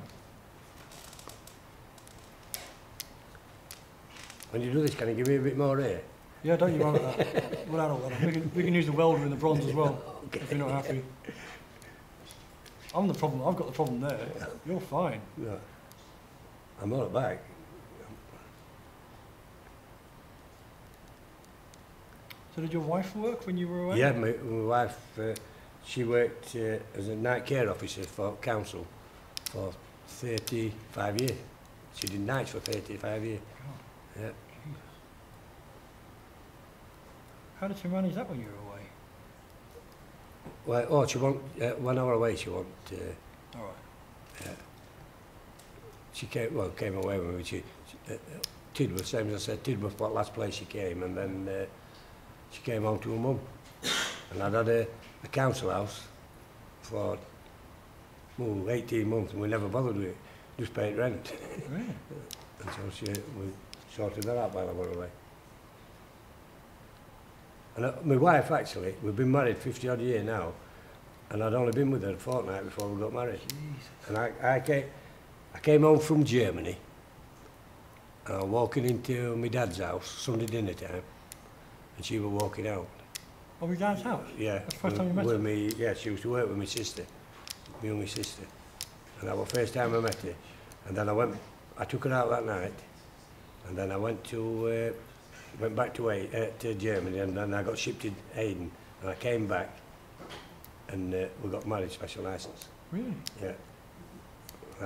[SPEAKER 2] When you do this, can you give me a bit more air?
[SPEAKER 1] Yeah, don't you worry about that. We'll add all that. We can use the welder in the bronze as well,
[SPEAKER 2] Okay.
[SPEAKER 1] if you're not happy. I'm the problem. I've got the problem there. You're fine.
[SPEAKER 2] Yeah. I'm on it back.
[SPEAKER 1] So did your wife work when you were away?
[SPEAKER 2] Yeah, my wife, she worked as a night care officer for council for 35 years. She did nights for 35 years.
[SPEAKER 1] God,
[SPEAKER 2] Yeah.
[SPEAKER 1] Jesus. How did you manage that when you were away?
[SPEAKER 2] Well, she won't, 1 hour away she won't,
[SPEAKER 1] All right.
[SPEAKER 2] she came away with me. Tidworth, same as I said, Tidworth was the last place she came, and then she came home to her mum. And I'd had a council house for 18 months, and we never bothered with it, just paid rent.
[SPEAKER 1] Really?
[SPEAKER 2] And so we sorted that out while I was away. And my wife, actually, we've been married 50 odd years now, and I'd only been with her a fortnight before we got married.
[SPEAKER 1] Jesus.
[SPEAKER 2] And I came home from Germany, and I was walking into my dad's house, Sunday dinner time, and she was walking out.
[SPEAKER 1] Oh, your dad's house?
[SPEAKER 2] Yeah.
[SPEAKER 1] That's the first time you met her?
[SPEAKER 2] Yeah, she used to work with my sister, me and my sister. And that was the first time I met her. And then I took her out that night, and then I went back to Germany, and then I got shipped to Hayden, and I came back, and we got married, special license.
[SPEAKER 1] Really?
[SPEAKER 2] Yeah.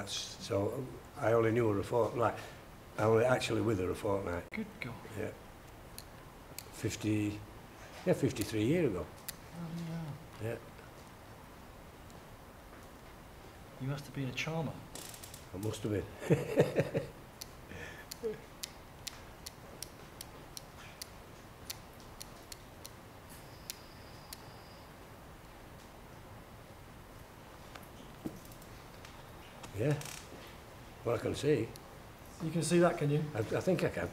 [SPEAKER 2] So I only knew her a fortnight. I only actually with her a fortnight.
[SPEAKER 1] Good God.
[SPEAKER 2] Yeah. 53 years ago.
[SPEAKER 1] Oh, yeah.
[SPEAKER 2] Yeah.
[SPEAKER 1] You must have been a charmer.
[SPEAKER 2] I must have been. Yeah. Well, I can see.
[SPEAKER 1] You can see that, can you?
[SPEAKER 2] I think I can.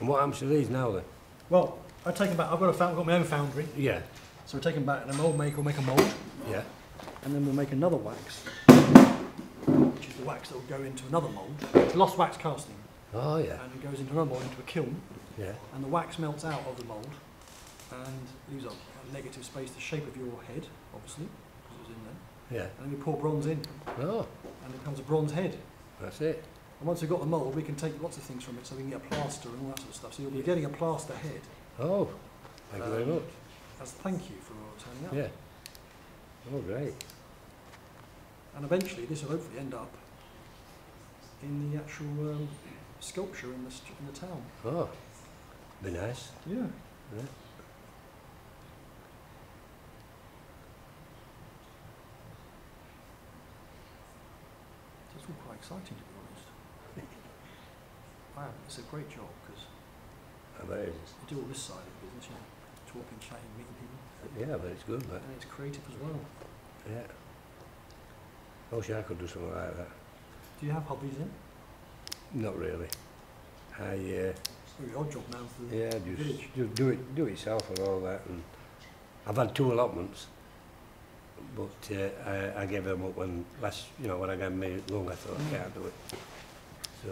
[SPEAKER 2] And what happens to these now then?
[SPEAKER 1] Well, I take them back. I've got my own foundry,
[SPEAKER 2] Yeah.
[SPEAKER 1] so we take them back, and a mould maker will make a mould,
[SPEAKER 2] Yeah.
[SPEAKER 1] and then we'll make another wax, which is the wax that will go into another mould. It's lost wax casting,
[SPEAKER 2] Oh yeah.
[SPEAKER 1] and it goes into another mould, into a kiln,
[SPEAKER 2] Yeah.
[SPEAKER 1] and the wax melts out of the mould and leaves a negative space, the shape of your head, obviously, because it was in there.
[SPEAKER 2] Yeah.
[SPEAKER 1] And then we pour bronze in,
[SPEAKER 2] Oh,
[SPEAKER 1] and it becomes a bronze head.
[SPEAKER 2] that's it.
[SPEAKER 1] And once we've got the mould, we can take lots of things from it, so we can get a plaster and all that sort of stuff. So you'll be getting a plaster head
[SPEAKER 2] Oh, thank you very much.
[SPEAKER 1] as thank you for turning up.
[SPEAKER 2] Yeah. Oh, great.
[SPEAKER 1] And eventually this will hopefully end up in the actual sculpture in the town.
[SPEAKER 2] Oh, be nice.
[SPEAKER 1] Yeah.
[SPEAKER 2] Yeah.
[SPEAKER 1] quite exciting, to be honest. Wow, it's a great job because
[SPEAKER 2] I bet it is.
[SPEAKER 1] you do all this side of the business, you know, talking, chatting, meeting people,
[SPEAKER 2] Yeah, but it's good, but
[SPEAKER 1] and it's creative as well.
[SPEAKER 2] yeah. I wish I could do something like that.
[SPEAKER 1] Do you have hobbies in?
[SPEAKER 2] Not really. I
[SPEAKER 1] It's a very odd job now for the
[SPEAKER 2] yeah,
[SPEAKER 1] village.
[SPEAKER 2] just do it yourself and all that. And I've had 2 allotments, but I gave them up when when I got me lung. I thought I can't do it. So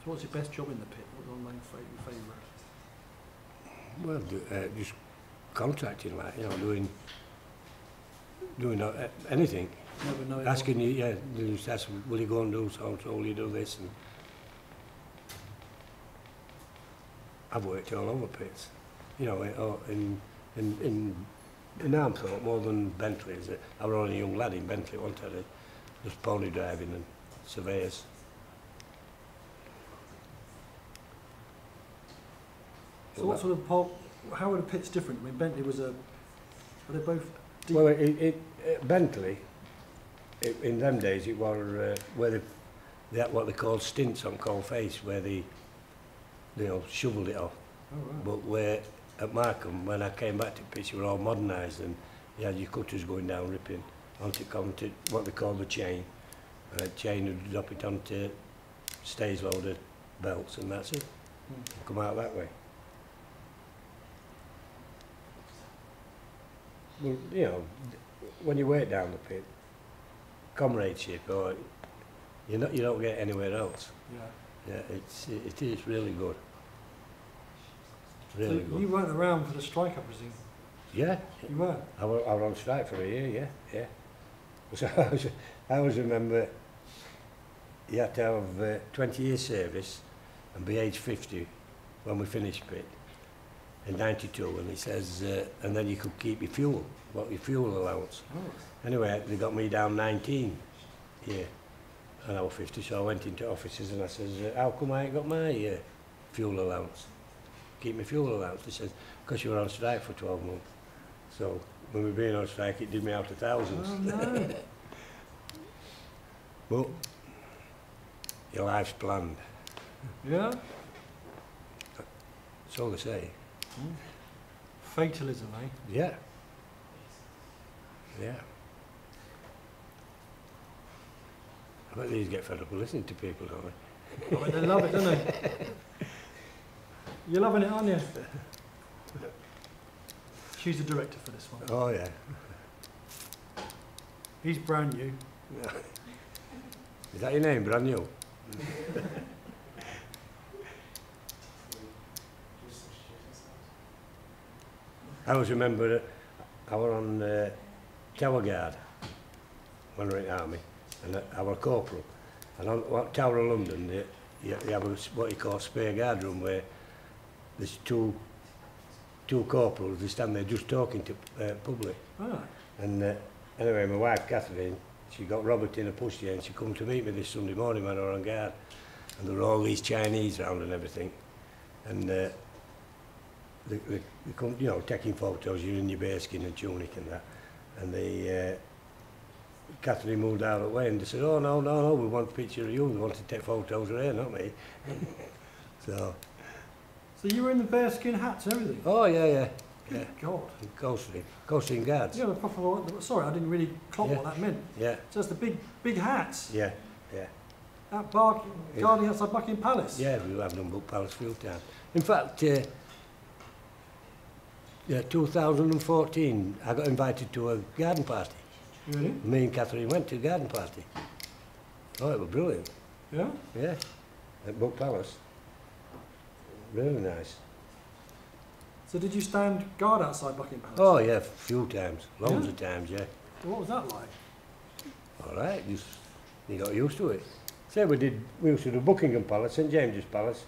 [SPEAKER 1] So what's your best job in the pit? What's your main favourite?
[SPEAKER 2] well, just contracting, like doing anything.
[SPEAKER 1] Never know.
[SPEAKER 2] Asking you, yeah, you just ask, will you go and do so? Will you do this? And I've worked all over pits, in Armthorpe more than Bentley. I was only a young lad in Bentley, wasn't I? Just pony driving and surveyors.
[SPEAKER 1] So what sort of how are the pits different? I mean, Bentley was are they both deep?
[SPEAKER 2] Well, Bentley, in them days, it was where they had what they called stints on coal face, where they shovelled it off.
[SPEAKER 1] Oh, right.
[SPEAKER 2] But where at Markham, when I came back to pits, you were all modernised, and you had your cutters going down, ripping onto what they call the chain. Chain would drop it onto stays loaded belts, and that's it. Come out that way. Well, when you work down the pit, comradeship, or you don't get anywhere else.
[SPEAKER 1] Yeah.
[SPEAKER 2] Yeah, it is really good. Really
[SPEAKER 1] So
[SPEAKER 2] good.
[SPEAKER 1] you weren't around for the strike, I presume?
[SPEAKER 2] Yeah,
[SPEAKER 1] You were?
[SPEAKER 2] I was on strike for a year. Yeah. So I always remember you had to have 20 years service and be age 50 when we finished pit. In 92, and he says, and then you could keep your fuel, your fuel allowance.
[SPEAKER 1] Oh.
[SPEAKER 2] Anyway, they got me down 19 here, and I was 50, so I went into offices and I says, how come I ain't got my fuel allowance? Keep my fuel allowance. They says, because you were on strike for 12 months. So when we were being on strike, it did me out of thousands.
[SPEAKER 1] Oh, no.
[SPEAKER 2] But your life's planned,
[SPEAKER 1] Yeah?
[SPEAKER 2] so they say.
[SPEAKER 1] Fatalism, eh?
[SPEAKER 2] Yeah. Yeah. I bet these get fed up with listening to people, don't they?
[SPEAKER 1] I bet they love it, don't they? You're loving it, aren't you? She's the director for this one.
[SPEAKER 2] Oh, yeah.
[SPEAKER 1] He's brand new.
[SPEAKER 2] Is that your name, brand new? I always remember I was on Tower Guard when I was in the army, and I was corporal. And on Tower of London, you have what you call a spare guard room, where there's two corporals, they stand there just talking to public.
[SPEAKER 1] Ah.
[SPEAKER 2] And anyway, my wife Catherine, she got Robert in a pushchair, and she come to meet me this Sunday morning when I was on guard. And there were all these Chinese round and everything. And they come, taking photos, you're in your bearskin and tunic and that. And Catherine moved out of the way and they said, oh, no, we want a picture of you, we want to take photos of her, not me. So
[SPEAKER 1] you were in the bearskin hats and everything?
[SPEAKER 2] oh, yeah.
[SPEAKER 1] God.
[SPEAKER 2] Coasting guards.
[SPEAKER 1] Yeah, the proper, sorry, I didn't really clock
[SPEAKER 2] Yeah.
[SPEAKER 1] what that meant.
[SPEAKER 2] Yeah,
[SPEAKER 1] So it's the big hats
[SPEAKER 2] yeah.
[SPEAKER 1] at guarding outside Buckingham Palace.
[SPEAKER 2] Yeah, we have done book Palace few times. In fact, 2014, I got invited to a garden party.
[SPEAKER 1] Really?
[SPEAKER 2] Me and Catherine went to a garden party. Oh, it was brilliant.
[SPEAKER 1] Yeah?
[SPEAKER 2] Yeah, at Book Palace. Really nice.
[SPEAKER 1] So did you stand guard outside Buckingham Palace?
[SPEAKER 2] Oh, yeah, a few times. Loads
[SPEAKER 1] Yeah?
[SPEAKER 2] of times, yeah.
[SPEAKER 1] What was that like?
[SPEAKER 2] All right, you got used to it. So we used to do Buckingham Palace, St James's Palace,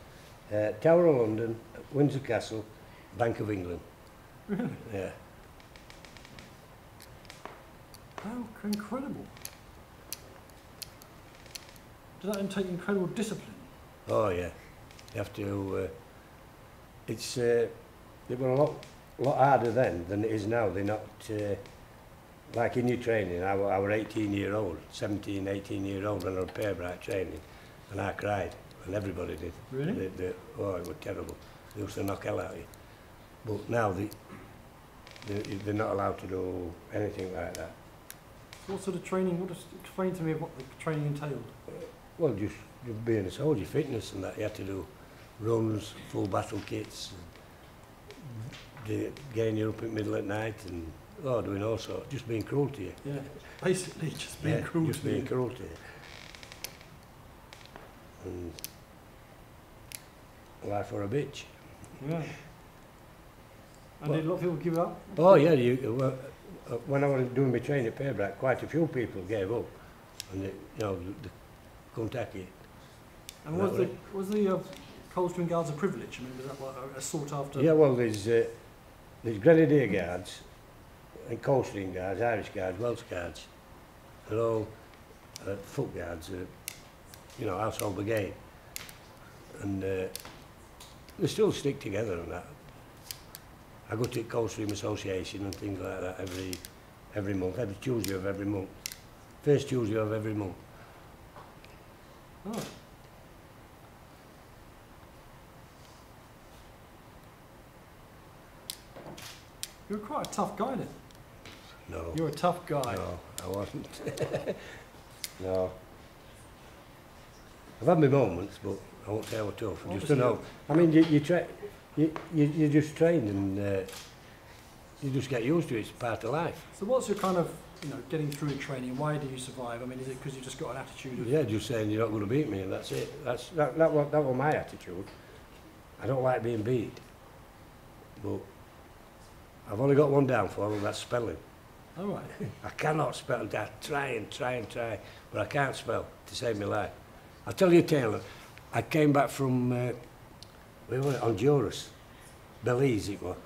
[SPEAKER 2] Tower of London, Windsor Castle, Bank of England.
[SPEAKER 1] Really?
[SPEAKER 2] Yeah.
[SPEAKER 1] How incredible. Does that take incredible discipline?
[SPEAKER 2] Oh yeah, you have to. They were a lot harder then than it is now. They're not like in your training. I were 18-year-old, 17, 18-year-old when I was pair-bright training, and I cried, and everybody did.
[SPEAKER 1] Really?
[SPEAKER 2] Oh, it was terrible. They used to knock hell out of you. But now they're not allowed to do anything like that.
[SPEAKER 1] What sort of training? Explain to me what the training entailed.
[SPEAKER 2] Well, just being a soldier, fitness and that. You had to do runs, full battle kits, getting you up in the middle at night and doing all sorts, just being cruel to you.
[SPEAKER 1] Yeah, basically just being cruel
[SPEAKER 2] just
[SPEAKER 1] to
[SPEAKER 2] being
[SPEAKER 1] you.
[SPEAKER 2] cruel to you. And life for a bitch.
[SPEAKER 1] Yeah. And did a lot of people give up?
[SPEAKER 2] Oh yeah, when I was doing my training at Payback, quite a few people gave up, and they couldn't take it.
[SPEAKER 1] And was the Coldstream Guards a privilege? I mean, was that like a sought after?
[SPEAKER 2] Yeah, well, there's Grenadier Guards, and Coldstream Guards, Irish Guards, Welsh Guards, they're all foot guards, household brigade, and they still stick together and that. I go to Coldstream Association and things like that every month, every Tuesday of every month, first Tuesday of every month.
[SPEAKER 1] Oh. You were quite a tough guy then.
[SPEAKER 2] No.
[SPEAKER 1] You're a tough guy.
[SPEAKER 2] No, I wasn't. No. I've had my moments, but I won't say I was tough. I just don't know. I mean, you just train and you just get used to it. It's part of life.
[SPEAKER 1] So what's your kind of, getting through training? Why do you survive? I mean, is it because you've just got an attitude of...
[SPEAKER 2] Yeah, just saying you're not going to beat me and that's it. That was my attitude. I don't like being beat. But I've only got one downfall, and that's spelling.
[SPEAKER 1] All right.
[SPEAKER 2] I cannot spell. I try, but I can't spell to save my life. I'll tell you a tale. I came back from, where was it, Honduras, Belize it was,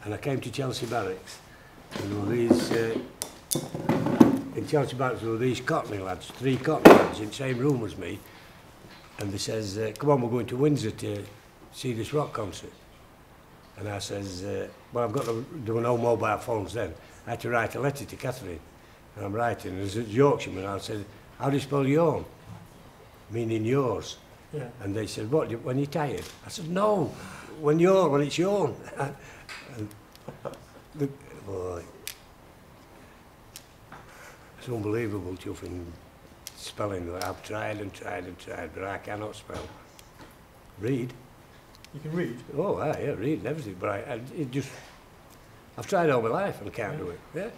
[SPEAKER 2] and I came to Chelsea Barracks. And there were these, in Chelsea Barracks there were these Cockney lads, 3 Cockney lads in the same room as me, and they says, come on, we're going to Windsor to see this rock concert. And I says, well, there were no mobile phones then. I had to write a letter to Catherine. And I'm writing, and there's a Yorkshireman, I said, how do you spell yawn? Meaning yours.
[SPEAKER 1] Yeah.
[SPEAKER 2] And they said, what, when you're tired? I said, no, when it's yawn. Boy, it's unbelievable, chuffing spelling. I've tried, but I cannot spell. Read.
[SPEAKER 1] You can read?
[SPEAKER 2] Oh, yeah, read and everything, but I've tried all my life and can't do it. Yeah.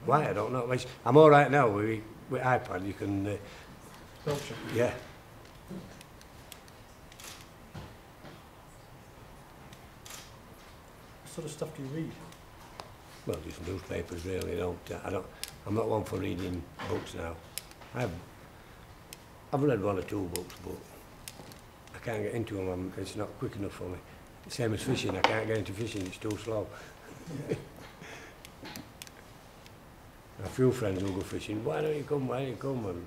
[SPEAKER 2] Why? I don't know. I'm all right now with iPad. You can.
[SPEAKER 1] Sculpture.
[SPEAKER 2] Yeah.
[SPEAKER 1] What sort of stuff do you read?
[SPEAKER 2] Well, just newspapers, really. I'm not one for reading books now. I've read 1 or 2 books, but I can't get into them. It's not quick enough for me. Same as fishing. I can't get into fishing. It's too slow. A few friends will go fishing. Why don't you come? And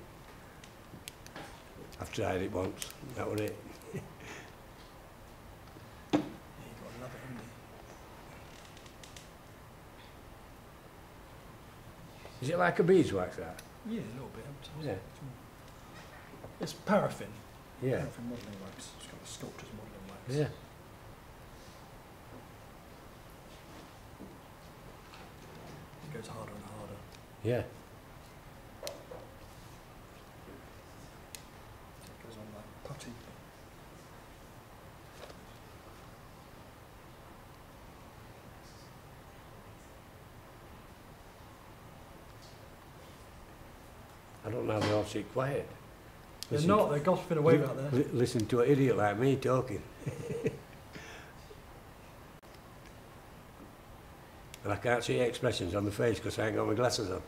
[SPEAKER 2] I've tried it once. That was it.
[SPEAKER 1] Yeah, you've got to love it, haven't you?
[SPEAKER 2] Is it like a beeswax, that?
[SPEAKER 1] Yeah, a little bit.
[SPEAKER 2] Yeah.
[SPEAKER 1] It's paraffin.
[SPEAKER 2] Yeah.
[SPEAKER 1] Paraffin modelling wax. It's got a sculptor's modelling wax.
[SPEAKER 2] Yeah.
[SPEAKER 1] It goes harder and harder.
[SPEAKER 2] Yeah.
[SPEAKER 1] It goes on like putty.
[SPEAKER 2] I don't know how they all sit quiet.
[SPEAKER 1] They're not, they're gossiping away out there.
[SPEAKER 2] Listen to an idiot like me talking. And I can't see expressions on my face because I ain't got my glasses on.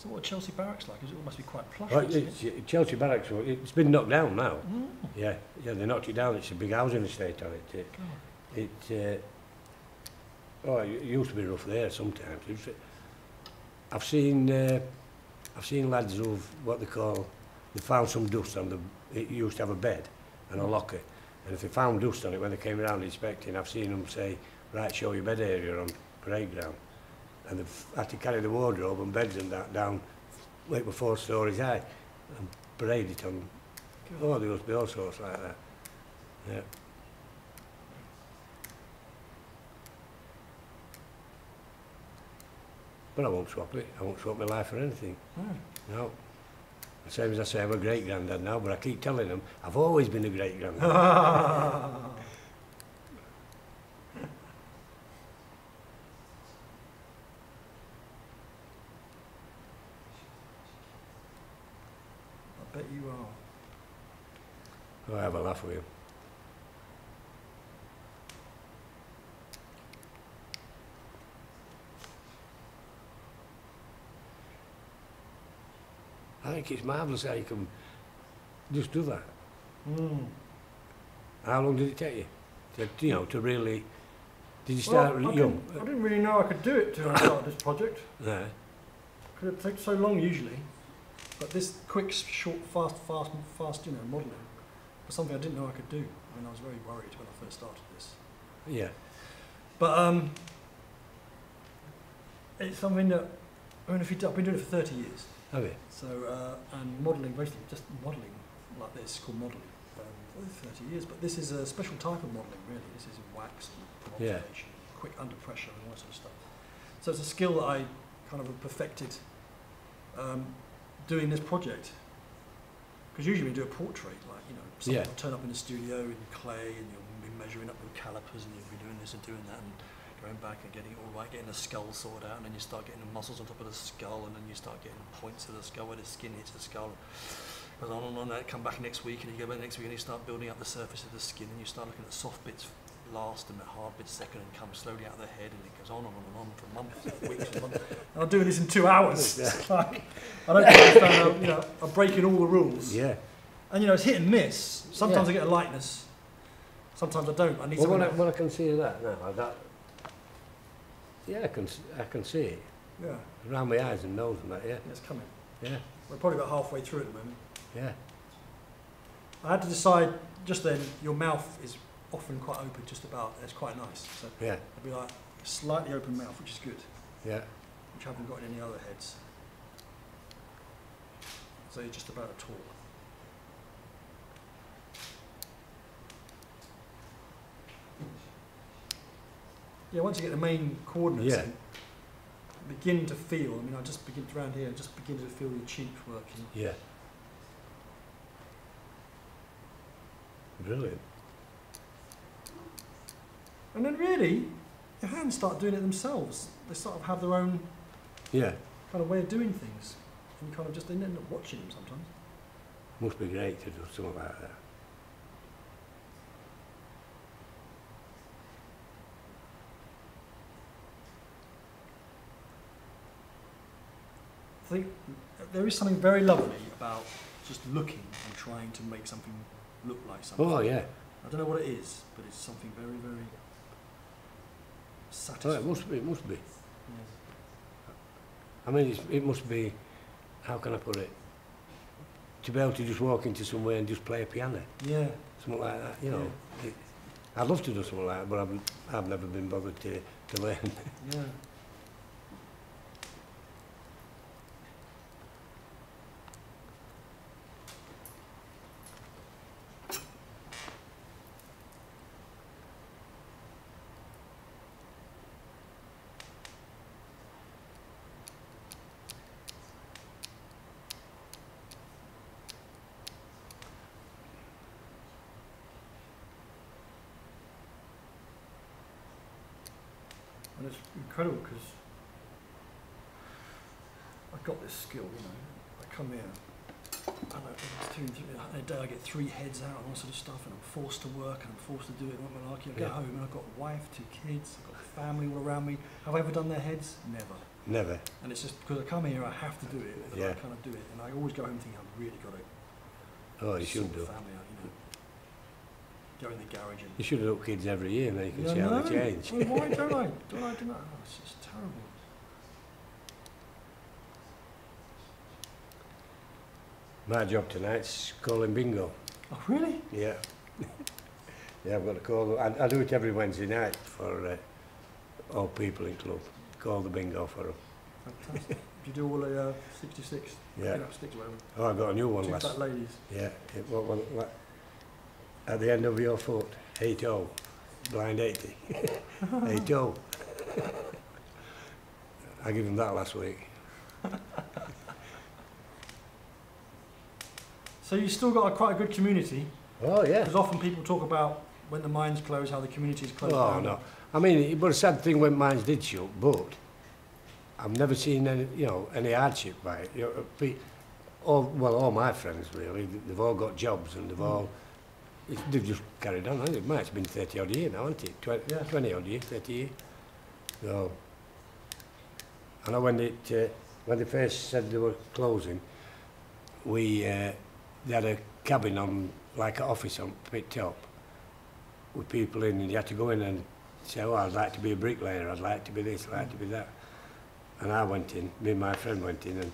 [SPEAKER 1] So what are Chelsea Barracks like? It must be quite plush.
[SPEAKER 2] Right,
[SPEAKER 1] Isn't it?
[SPEAKER 2] Chelsea Barracks, it's been knocked down now.
[SPEAKER 1] Mm.
[SPEAKER 2] Yeah, they knocked it down. It's a big housing estate on it. It used to be rough there sometimes. I've seen lads who've what they call, they found some dust on the. It used to have a bed and a locker, and if they found dust on it when they came around inspecting, I've seen them say, right, show your bed area on parade ground, and they've had to carry the wardrobe and beds and that down, like 4 stories high, and parade it on. Oh, there must be all sorts like that. Yeah. But I won't swap it. I won't swap my life for anything.
[SPEAKER 1] Mm.
[SPEAKER 2] No. The same as I say I'm a great granddad now, but I keep telling them I've always been a great granddad.
[SPEAKER 1] I bet you are.
[SPEAKER 2] I have a laugh with him. I think it's marvellous how you can just do that.
[SPEAKER 1] Mm.
[SPEAKER 2] How long did it take you? To really... Did you start really young?
[SPEAKER 1] I didn't really know I could do it till I started this project.
[SPEAKER 2] Yeah.
[SPEAKER 1] Because it takes so long usually. But this quick, short, fast, modelling was something I didn't know I could do. I mean, I was very worried when I first started this.
[SPEAKER 2] Yeah.
[SPEAKER 1] But it's something that, I mean, I've been doing it for 30 years.
[SPEAKER 2] Have you?
[SPEAKER 1] So, and modelling, basically just modelling like this, called modelling, for 30 years. But this is a special type of modelling, really. This is in wax and observation, quick under pressure and all that sort of stuff. So it's a skill that I kind of have perfected doing this project. Because usually we do a portrait, like, someone will turn up in the studio in clay and you'll be measuring up with calipers and you'll be doing this and doing that and going back and getting it all right, getting the skull sorted out, and then you start getting the muscles on top of the skull, and then you start getting points of the skull where the skin hits the skull. Goes on and on, and come back next week, and you go back next week and you start building up the surface of the skin, and you start looking at the soft bits last and the hard bits second, and come slowly out of the head, and it goes on and on and on for months, weeks and months. And I'm doing this in 2 hours. It's like, I don't understand, I'm breaking all the rules.
[SPEAKER 2] Yeah.
[SPEAKER 1] And it's hit and miss. Sometimes I get a likeness, sometimes I don't. I need
[SPEAKER 2] when I can see that now, I can see it.
[SPEAKER 1] Yeah.
[SPEAKER 2] Around my eyes and nose and that, yeah.
[SPEAKER 1] It's coming.
[SPEAKER 2] Yeah.
[SPEAKER 1] We're probably about halfway through at the moment.
[SPEAKER 2] Yeah.
[SPEAKER 1] I had to decide just then, your mouth is often quite open, just about, it's quite nice. So
[SPEAKER 2] Yeah.
[SPEAKER 1] it'd be like a slightly open mouth, which is good,
[SPEAKER 2] Yeah.
[SPEAKER 1] which I haven't got in any other heads. So you're just about a talk. Yeah, once you get the main coordinates in, begin to feel, I just begin around here, just begin to feel your cheek working.
[SPEAKER 2] Yeah. Brilliant.
[SPEAKER 1] And then really, your hands start doing it themselves. They sort of have their own
[SPEAKER 2] Yeah.
[SPEAKER 1] kind of way of doing things. And you kind of just end up watching them sometimes.
[SPEAKER 2] Must be great to do something like that.
[SPEAKER 1] I think there is something very lovely about just looking and trying to make something look like something.
[SPEAKER 2] Oh, yeah.
[SPEAKER 1] I don't know what it is, but it's something very, very
[SPEAKER 2] Oh,
[SPEAKER 1] satisfying.
[SPEAKER 2] it must be.
[SPEAKER 1] Yeah.
[SPEAKER 2] I mean, it must be, how can I put it? To be able to just walk into somewhere and just play a piano.
[SPEAKER 1] Yeah.
[SPEAKER 2] Something like that, I'd love to do something like that, but I've never been bothered to learn.
[SPEAKER 1] Yeah. And it's incredible because I've got this skill, I come here and a day I get 3 heads out and all sort of stuff, and I'm forced to work and I'm forced to do it. I get home and I've got a wife, 2 kids, I've got a family all around me. Have I ever done their heads? Never.
[SPEAKER 2] Never.
[SPEAKER 1] And it's just because I come here, I have to do it. And
[SPEAKER 2] Yeah.
[SPEAKER 1] I kind of do it, and I always go home thinking I've really got to.
[SPEAKER 2] Oh, you should do.
[SPEAKER 1] Family out, you know. Go in the garage and.
[SPEAKER 2] You should have kids every year, and then you can
[SPEAKER 1] Yeah,
[SPEAKER 2] see how
[SPEAKER 1] no.
[SPEAKER 2] they change.
[SPEAKER 1] Well, why don't I? Don't I do that? Oh, it's just terrible.
[SPEAKER 2] My job tonight's calling bingo.
[SPEAKER 1] Oh, really?
[SPEAKER 2] Yeah. Yeah, I've got to call. I do it every Wednesday night for all people in club. Call the bingo for them.
[SPEAKER 1] Fantastic. Do you do all the 66?
[SPEAKER 2] Yeah.
[SPEAKER 1] Sticks, whatever.
[SPEAKER 2] Oh, I got a new one
[SPEAKER 1] Two
[SPEAKER 2] last.
[SPEAKER 1] fat ladies.
[SPEAKER 2] Yeah. At the end of your foot, 8-0, blind 80. 8-0. I gave him that last week.
[SPEAKER 1] So you've still got quite a good community,
[SPEAKER 2] Oh yeah.
[SPEAKER 1] because often people talk about when the mines close, how the community's closed
[SPEAKER 2] Oh
[SPEAKER 1] down.
[SPEAKER 2] no. I mean, it was a sad thing when mines did shut, but I've never seen any, any hardship by it. All my friends really, they've all got jobs and they've just carried on. It might have been 30 odd years now, hasn't it? 20 odd years, 30 years. So, I know when they first said they were closing, they had a cabin on, like an office on pit top, with people in, and you had to go in and say, oh, I'd like to be a bricklayer, I'd like to be this, I'd like to be that. And I went in, me and my friend went in, and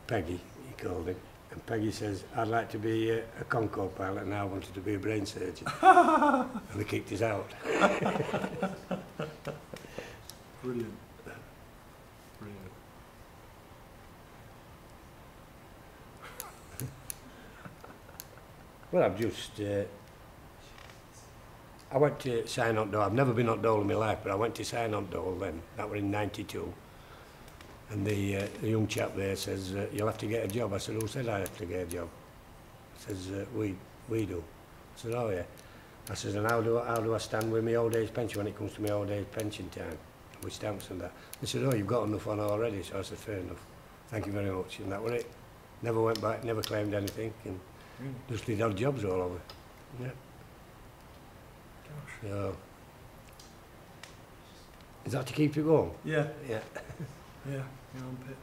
[SPEAKER 2] Peggy, he called him, and Peggy says, I'd like to be a Concorde pilot, and I wanted to be a brain surgeon. And they kicked us out.
[SPEAKER 1] Brilliant. Brilliant.
[SPEAKER 2] Well, I've just, I went to sign on Dole. I've never been on Dole in my life, but I went to sign on Dole then. That was in '92. And the young chap there says, you'll have to get a job. I said, who said I have to get a job? He says, we do. I said, oh yeah. I said, and how do I stand with my old age pension when it comes to my old age pension time? With stamps and that. They said, oh, you've got enough on already. So I said, fair enough. Thank you very much. And that was it. Never went back, never claimed anything. And just did odd jobs all over. Yeah.
[SPEAKER 1] Gosh.
[SPEAKER 2] So, is that to keep it warm?
[SPEAKER 1] Yeah.
[SPEAKER 2] Yeah.
[SPEAKER 1] Yeah. Your armpit.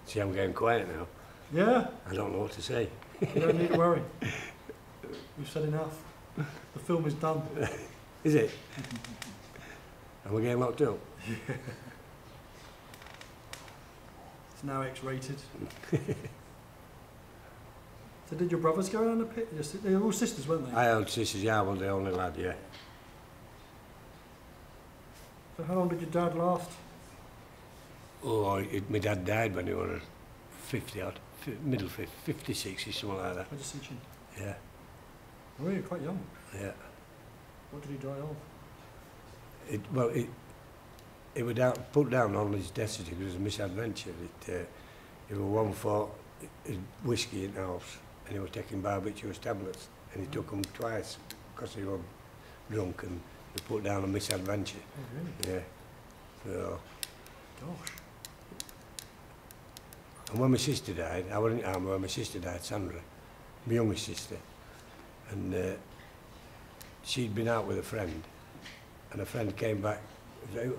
[SPEAKER 2] See, I'm getting quiet now.
[SPEAKER 1] Yeah.
[SPEAKER 2] I don't know what to say.
[SPEAKER 1] You don't need to worry. We've said enough. The film is done.
[SPEAKER 2] Is it? And we're getting locked up?
[SPEAKER 1] It's now X-rated. So did your brothers go down the pit? They were all sisters, weren't they?
[SPEAKER 2] I had sisters, yeah, well, the only lad, yeah.
[SPEAKER 1] So how long did your dad last?
[SPEAKER 2] Oh, my dad died when he was 50 odd, middle 50, 56 or something like that.
[SPEAKER 1] I just teaching.
[SPEAKER 2] Yeah,
[SPEAKER 1] Oh, you're quite young.
[SPEAKER 2] yeah.
[SPEAKER 1] What did he die of?
[SPEAKER 2] It was put down on his death certificate as a misadventure. He was one for his whiskey in the house, and he was taking barbiturates tablets, and he took them twice because he was drunk, and they put down a misadventure.
[SPEAKER 1] Oh, really?
[SPEAKER 2] Yeah. So,
[SPEAKER 1] Gosh.
[SPEAKER 2] and when my sister died, I wasn't in army when my sister died, Sandra, my youngest sister, and she'd been out with a friend, and a friend came back,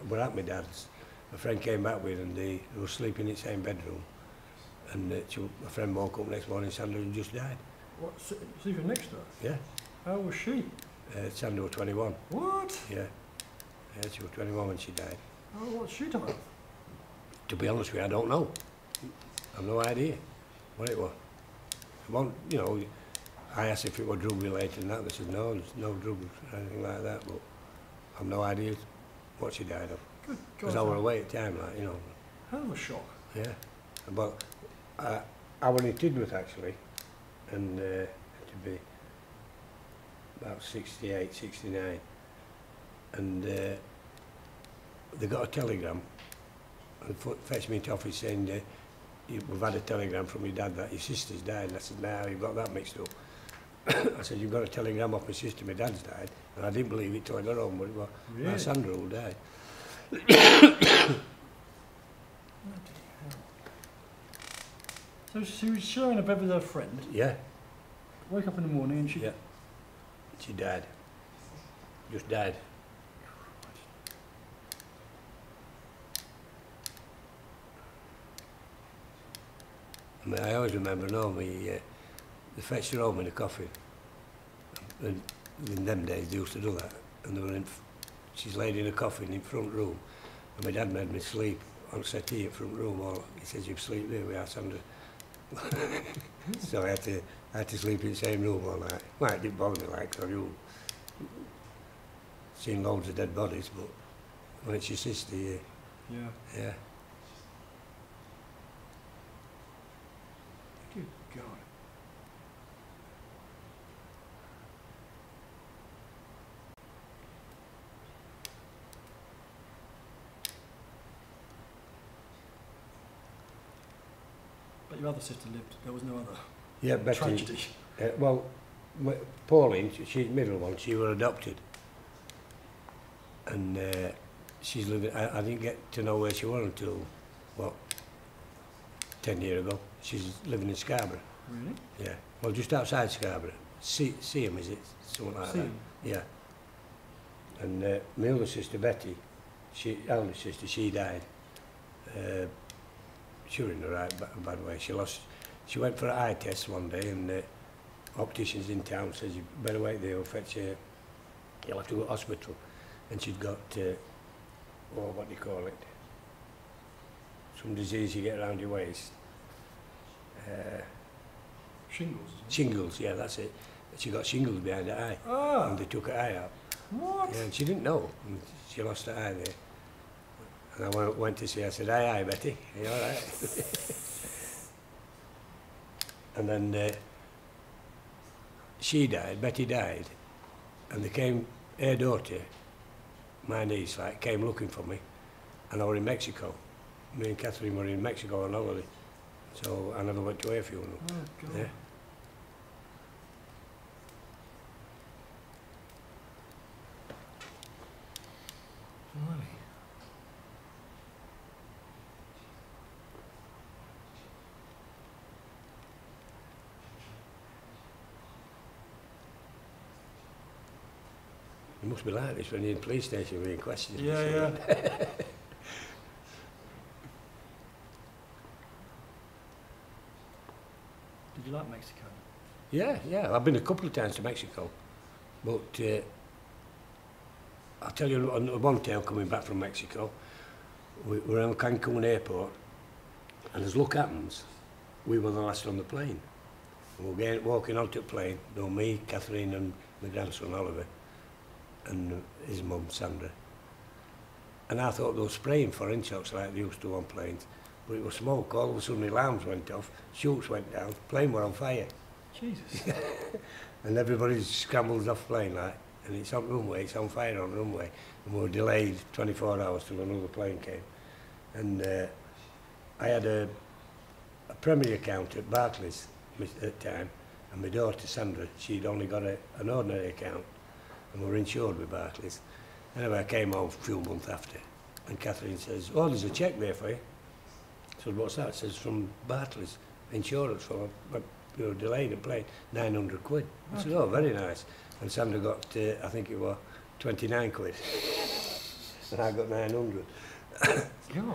[SPEAKER 2] we're at my dad's, a friend came back with, and they were sleeping in the same bedroom, and my friend woke up next morning, Sandra had just died.
[SPEAKER 1] What? Sleeping next to her?
[SPEAKER 2] Yeah,
[SPEAKER 1] How old was she?
[SPEAKER 2] Sandra was 21,
[SPEAKER 1] What?
[SPEAKER 2] yeah, she was 21 when she died.
[SPEAKER 1] Oh, what's she done?
[SPEAKER 2] To be honest with you, I don't know. I've no idea what it was. Well, I asked if it was drug related and that, they said no, there's no drugs or anything like that, but I've no idea what she died of.
[SPEAKER 1] Good
[SPEAKER 2] Because
[SPEAKER 1] God.
[SPEAKER 2] I was away at the time,
[SPEAKER 1] Hell of a shock.
[SPEAKER 2] yeah. But I was in Tidworth actually, and to be about 68, 69, and they got a telegram and fetched me into office saying we've had a telegram from your dad that your sister's died. And I said, no, you've got that mixed up. I said, you've got a telegram off my sister, my dad's died. And I didn't believe it till I got home, but it was
[SPEAKER 1] Really?
[SPEAKER 2] Sandra who died.
[SPEAKER 1] Bloody hell. So she was sharing a bed with her friend,
[SPEAKER 2] Yeah,
[SPEAKER 1] woke up in the morning and she...
[SPEAKER 2] yeah. She died. Just died. I mean, I always remember, they fetched her home in a coffin. And in them days, they used to do that. And they were she's laid in a coffin in front room. And my dad made me sleep on settee in front room. Or he says, you sleep there with us under. So I had to sleep in the same room all night. Well, it didn't bother me like, because you seen loads of dead bodies, but when it's your sister, yeah.
[SPEAKER 1] Yeah. Good God. But your other sister lived, there was no other
[SPEAKER 2] Yeah, Betty.
[SPEAKER 1] tragedy.
[SPEAKER 2] Well, Pauline, she's the middle one, she was adopted. And she's living, I didn't get to know where she was until, what, 10 years ago. She's living in Scarborough.
[SPEAKER 1] Really?
[SPEAKER 2] Yeah. Well, just outside Scarborough. Seaham, is it? Something like
[SPEAKER 1] Seaham.
[SPEAKER 2] that. Yeah. And my other sister, Betty, elder sister, she died. She was in the right bad way. She went for an eye test one day, and opticians in town says, you better wait there, he'll fetch you, you'll have to go to hospital. And she'd got, what do you call it? Some disease you get around your waist.
[SPEAKER 1] Shingles, isn't it?
[SPEAKER 2] Shingles, yeah, that's it. She got shingles behind her eye,
[SPEAKER 1] Ah,
[SPEAKER 2] and they took her eye out.
[SPEAKER 1] what?
[SPEAKER 2] Yeah, and she didn't know, and she lost her eye there. And I went to see her, I said, aye, Betty, are you all right? And then she died, Betty died, and they came, her daughter, my niece, like, came looking for me, and I was in Mexico. Me and Catherine were in Mexico on holiday, so I never went to her funeral.
[SPEAKER 1] Oh, God.
[SPEAKER 2] Yeah.
[SPEAKER 1] Blimey.
[SPEAKER 2] It must be like this when you're in the police station being questioned.
[SPEAKER 1] Yeah,
[SPEAKER 2] So-
[SPEAKER 1] yeah. Did you like Mexico?
[SPEAKER 2] Yeah, yeah. I've been a couple of times to Mexico, but I'll tell you, on one time coming back from Mexico, we were on Cancun airport, and as luck happens, we were the last on the plane. And we were walking onto the plane, me, Catherine, and my grandson Oliver, and his mum Sandra. And I thought they were spraying foreign shots like they used to on planes, but it was smoke. All of a sudden the alarms went off, chutes went down, plane were on fire.
[SPEAKER 1] Jesus.
[SPEAKER 2] And everybody scrambles off plane like, and it's on runway, it's on fire on runway. And we were delayed 24 hours till another plane came. And I had a Premier account at Barclays at the time, and my daughter Sandra, she'd only got an ordinary account, and we were insured with Barclays. Anyway, I came home a few months after, and Catherine says, oh, there's a cheque there for you. I said, what's that? It says, from Barclays, insurance for, but you were delayed a plane, 900 quid. I said, oh, very nice. And Sandra got, I think it was 29 quid. And I got 900.
[SPEAKER 1] God. Yeah.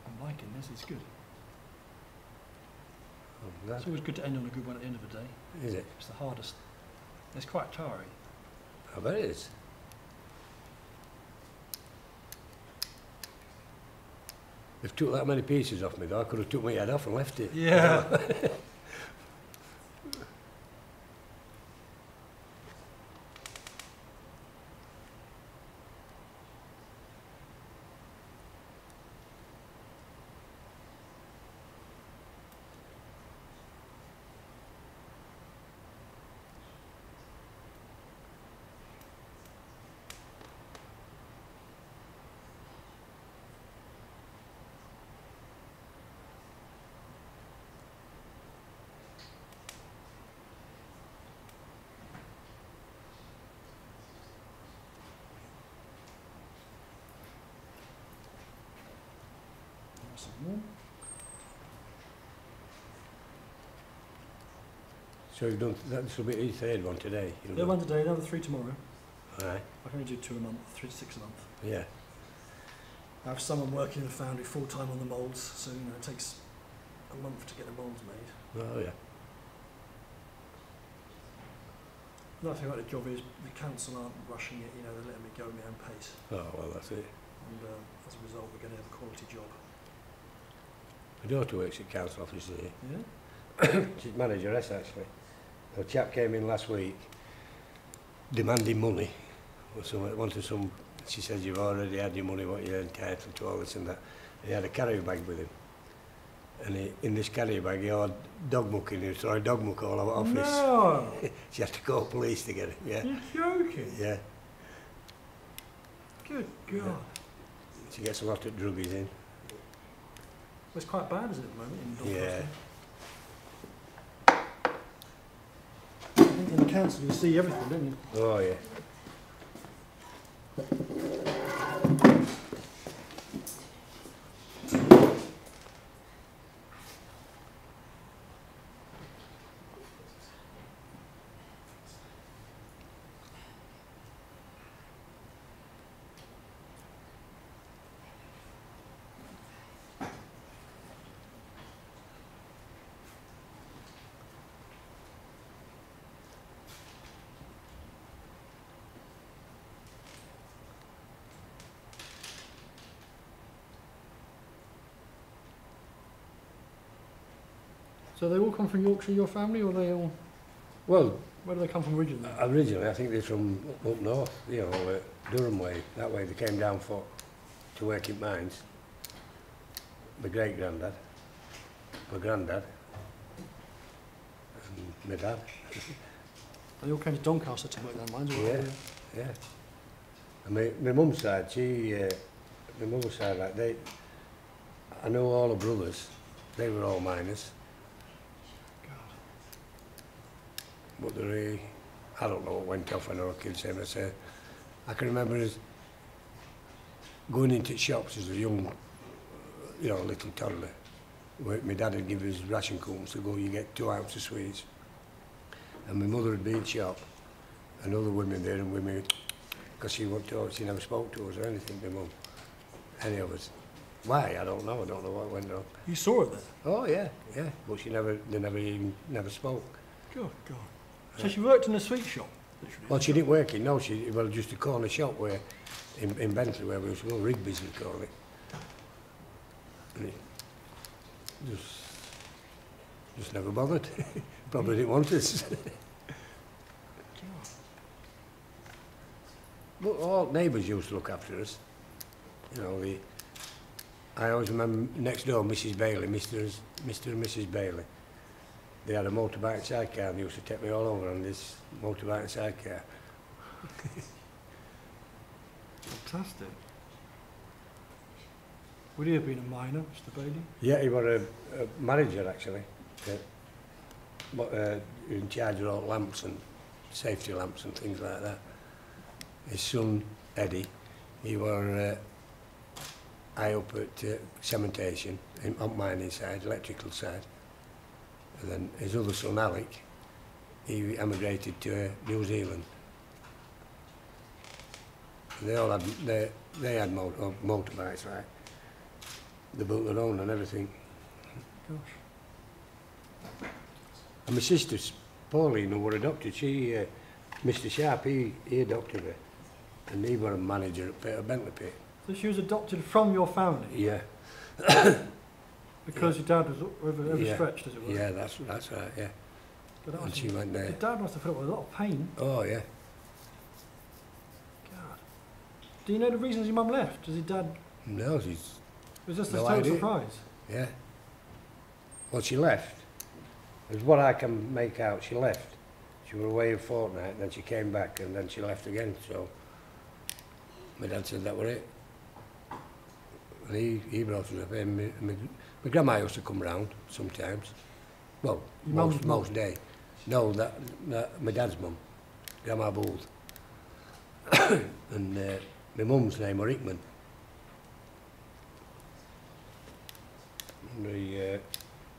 [SPEAKER 1] I'm liking this, it's good.
[SPEAKER 2] Oh,
[SPEAKER 1] It's always good to end on a good one at the end of the day.
[SPEAKER 2] is it?
[SPEAKER 1] It's the hardest. It's quite tiring.
[SPEAKER 2] I bet it is. They've took that many pieces off me though, I could have took my head off and left it.
[SPEAKER 1] Yeah. some more.
[SPEAKER 2] So you've done, this will be the third one today.
[SPEAKER 1] Third one today, another 3 tomorrow.
[SPEAKER 2] Right.
[SPEAKER 1] I can only do 2 a month, 3 to 6 a month.
[SPEAKER 2] Yeah.
[SPEAKER 1] I have someone working in the foundry full time on the moulds, so you know it takes a month to get the moulds made.
[SPEAKER 2] Oh yeah.
[SPEAKER 1] Another thing about the job is the council aren't rushing it, you know, they're letting me go at my own pace.
[SPEAKER 2] Oh well, that's it.
[SPEAKER 1] And as a result, we're going to have a quality job.
[SPEAKER 2] My daughter works at council office here.
[SPEAKER 1] Yeah?
[SPEAKER 2] She's manageress actually. A chap came in last week demanding money. Or some, wanted some. She said, you've already had your money, what you're entitled to, all this and that. He had a carrier bag with him. And in this carrier bag, he had dog muck in it, so I dog muck all over office.
[SPEAKER 1] No!
[SPEAKER 2] She had to call police to get it, yeah.
[SPEAKER 1] You're joking?
[SPEAKER 2] Yeah.
[SPEAKER 1] Good God.
[SPEAKER 2] Yeah. She gets a lot of druggies in.
[SPEAKER 1] Well, it's quite bad, isn't it, at the moment, in Doncaster?
[SPEAKER 2] Yeah.
[SPEAKER 1] In the council, you see everything, don't you?
[SPEAKER 2] Oh, yeah.
[SPEAKER 1] So they all come from Yorkshire, your family, or they all...
[SPEAKER 2] Well,
[SPEAKER 1] Where do they come from originally?
[SPEAKER 2] originally, I think they're from up north, you know, Durham way. That way they came down to work in mines. My great-granddad, my granddad, and my dad.
[SPEAKER 1] They all came to Doncaster to work down mines? or
[SPEAKER 2] Yeah,
[SPEAKER 1] what?
[SPEAKER 2] yeah. And my mum's side, my mother's side, like I know all her brothers, they were all miners. But I don't know what went off when I was a kid, same as I can remember us going into shops as a young, you know, little toddler. Where my dad would give us ration coupons to go, you get 2 ounces of sweets. And my mother would be in shop, and other women there, and women, because she never spoke to us or anything, my mum, any of us. Why? I don't know what went on.
[SPEAKER 1] You saw it there?
[SPEAKER 2] Oh yeah, yeah, but they never spoke.
[SPEAKER 1] Good God. So she worked in a sweet shop, literally?
[SPEAKER 2] Well, she didn't work in, no, just a corner shop where, in Bentley, where we was going, Rigby's we call it. And it just never bothered. Probably didn't want us. But all neighbours used to look after us. You know, I always remember next door, Mrs. Bailey, Mr. and Mrs. Bailey. They had a motorbike sidecar and they used to take me all over on this motorbike sidecar.
[SPEAKER 1] Fantastic. Would he have been a miner, Mr. Bailey?
[SPEAKER 2] Yeah, he was a manager actually. In charge of all lamps and safety lamps and things like that. His son, Eddie, he was high up at cementation, on mining side, electrical side. And then his other son, Alec, he emigrated to New Zealand. And they all had, they had motorbikes, right? They built their own and everything.
[SPEAKER 1] Gosh.
[SPEAKER 2] And my sister, Pauline, who was adopted, Mr. Sharp, he adopted her. And he was a manager at Bentley Pit.
[SPEAKER 1] So she was adopted from your family?
[SPEAKER 2] Yeah.
[SPEAKER 1] Because your dad was overstretched, as it were?
[SPEAKER 2] Yeah, that's right, yeah.
[SPEAKER 1] But
[SPEAKER 2] And she went there.
[SPEAKER 1] Your dad must have felt a lot of pain.
[SPEAKER 2] Oh, yeah.
[SPEAKER 1] God. Do you know the reasons your mum left? Does your dad...
[SPEAKER 2] No,
[SPEAKER 1] It was just a
[SPEAKER 2] no
[SPEAKER 1] total
[SPEAKER 2] idea.
[SPEAKER 1] surprise?
[SPEAKER 2] Yeah. Well, she left. As what I can make out, she left. She was away a fortnight, and then she came back, and then she left again, so... My dad said that was it. And he brought us up. And my grandma used to come round sometimes. Well, most day. No, that my dad's mum, Grandma Booth. And my mum's name was Hickman. The,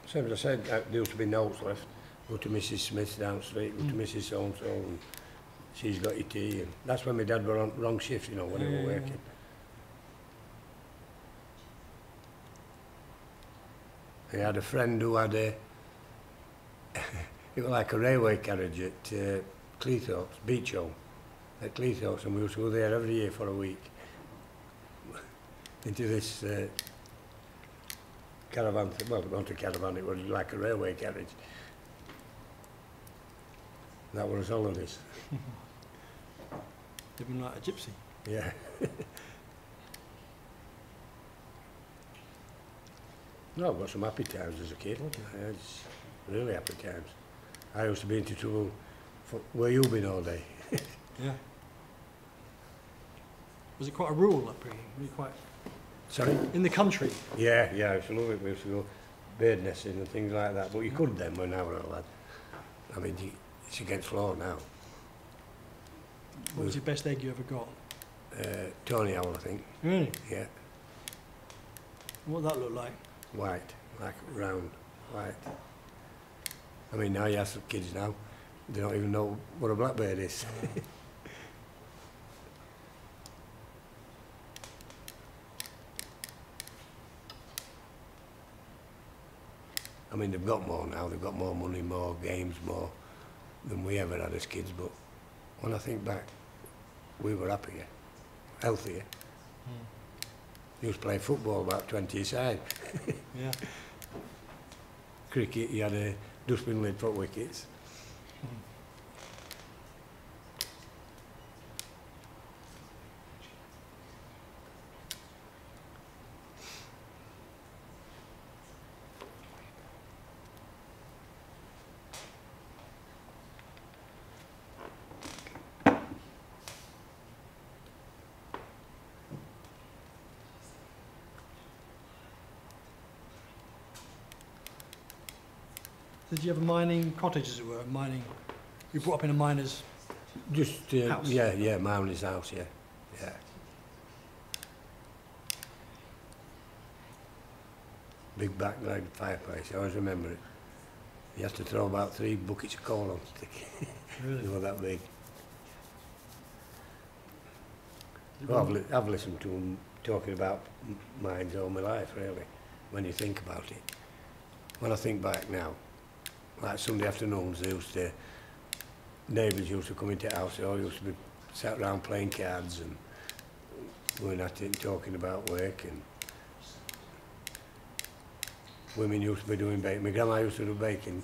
[SPEAKER 2] same as I said, there used to be notes left. Go to Mrs. Smith down the street, go to Mrs. So-and-so, and she's got your tea. And that's when my dad were on wrong shift, you know, when he were working. I had a friend who had a, it was like a railway carriage at Cleethorpes, Beach Home, at Cleethorpes, and we used to go there every year for a week. Into this caravan, well, not a caravan, it was like a railway carriage. That was holidays.
[SPEAKER 1] Living like a gypsy.
[SPEAKER 2] Yeah. No, I've got some happy times as a kid. Yeah, it's really happy times. I used to be into trouble for where you been all day.
[SPEAKER 1] Yeah. Was it quite a rural upbringing? Were you quite
[SPEAKER 2] Sorry?
[SPEAKER 1] in the country?
[SPEAKER 2] Yeah, I used to love it. We used to go bird nesting and things like that. But you could then when I was a lad. I mean, it's against law now.
[SPEAKER 1] What was your best egg you ever got?
[SPEAKER 2] Tony owl, I think.
[SPEAKER 1] Really?
[SPEAKER 2] Yeah.
[SPEAKER 1] What did that look like?
[SPEAKER 2] White, like round, white. I mean, now you ask the kids now, they don't even know what a blackbird is. I mean, they've got more now, they've got more money, more games, more than we ever had as kids, but when I think back, we were happier, healthier. Used to play football about 20 aside.
[SPEAKER 1] Yeah.
[SPEAKER 2] Cricket, you had a dustbin lid for wickets.
[SPEAKER 1] Did you have a mining cottage, as it were? Mining. You brought up in a miner's.
[SPEAKER 2] Just,
[SPEAKER 1] House?
[SPEAKER 2] yeah, Mountney's house, yeah. Big backlight fireplace, I always remember it. You had to throw about 3 buckets of coal on stick.
[SPEAKER 1] Really?
[SPEAKER 2] They were that big. Well, I've listened to them talking about mines all my life, really, when you think about it. When I think back now, like Sunday afternoons, neighbours used to come into the house, they all used to be sat around playing cards and going at it and talking about work, and women used to be doing baking. My grandma used to do baking,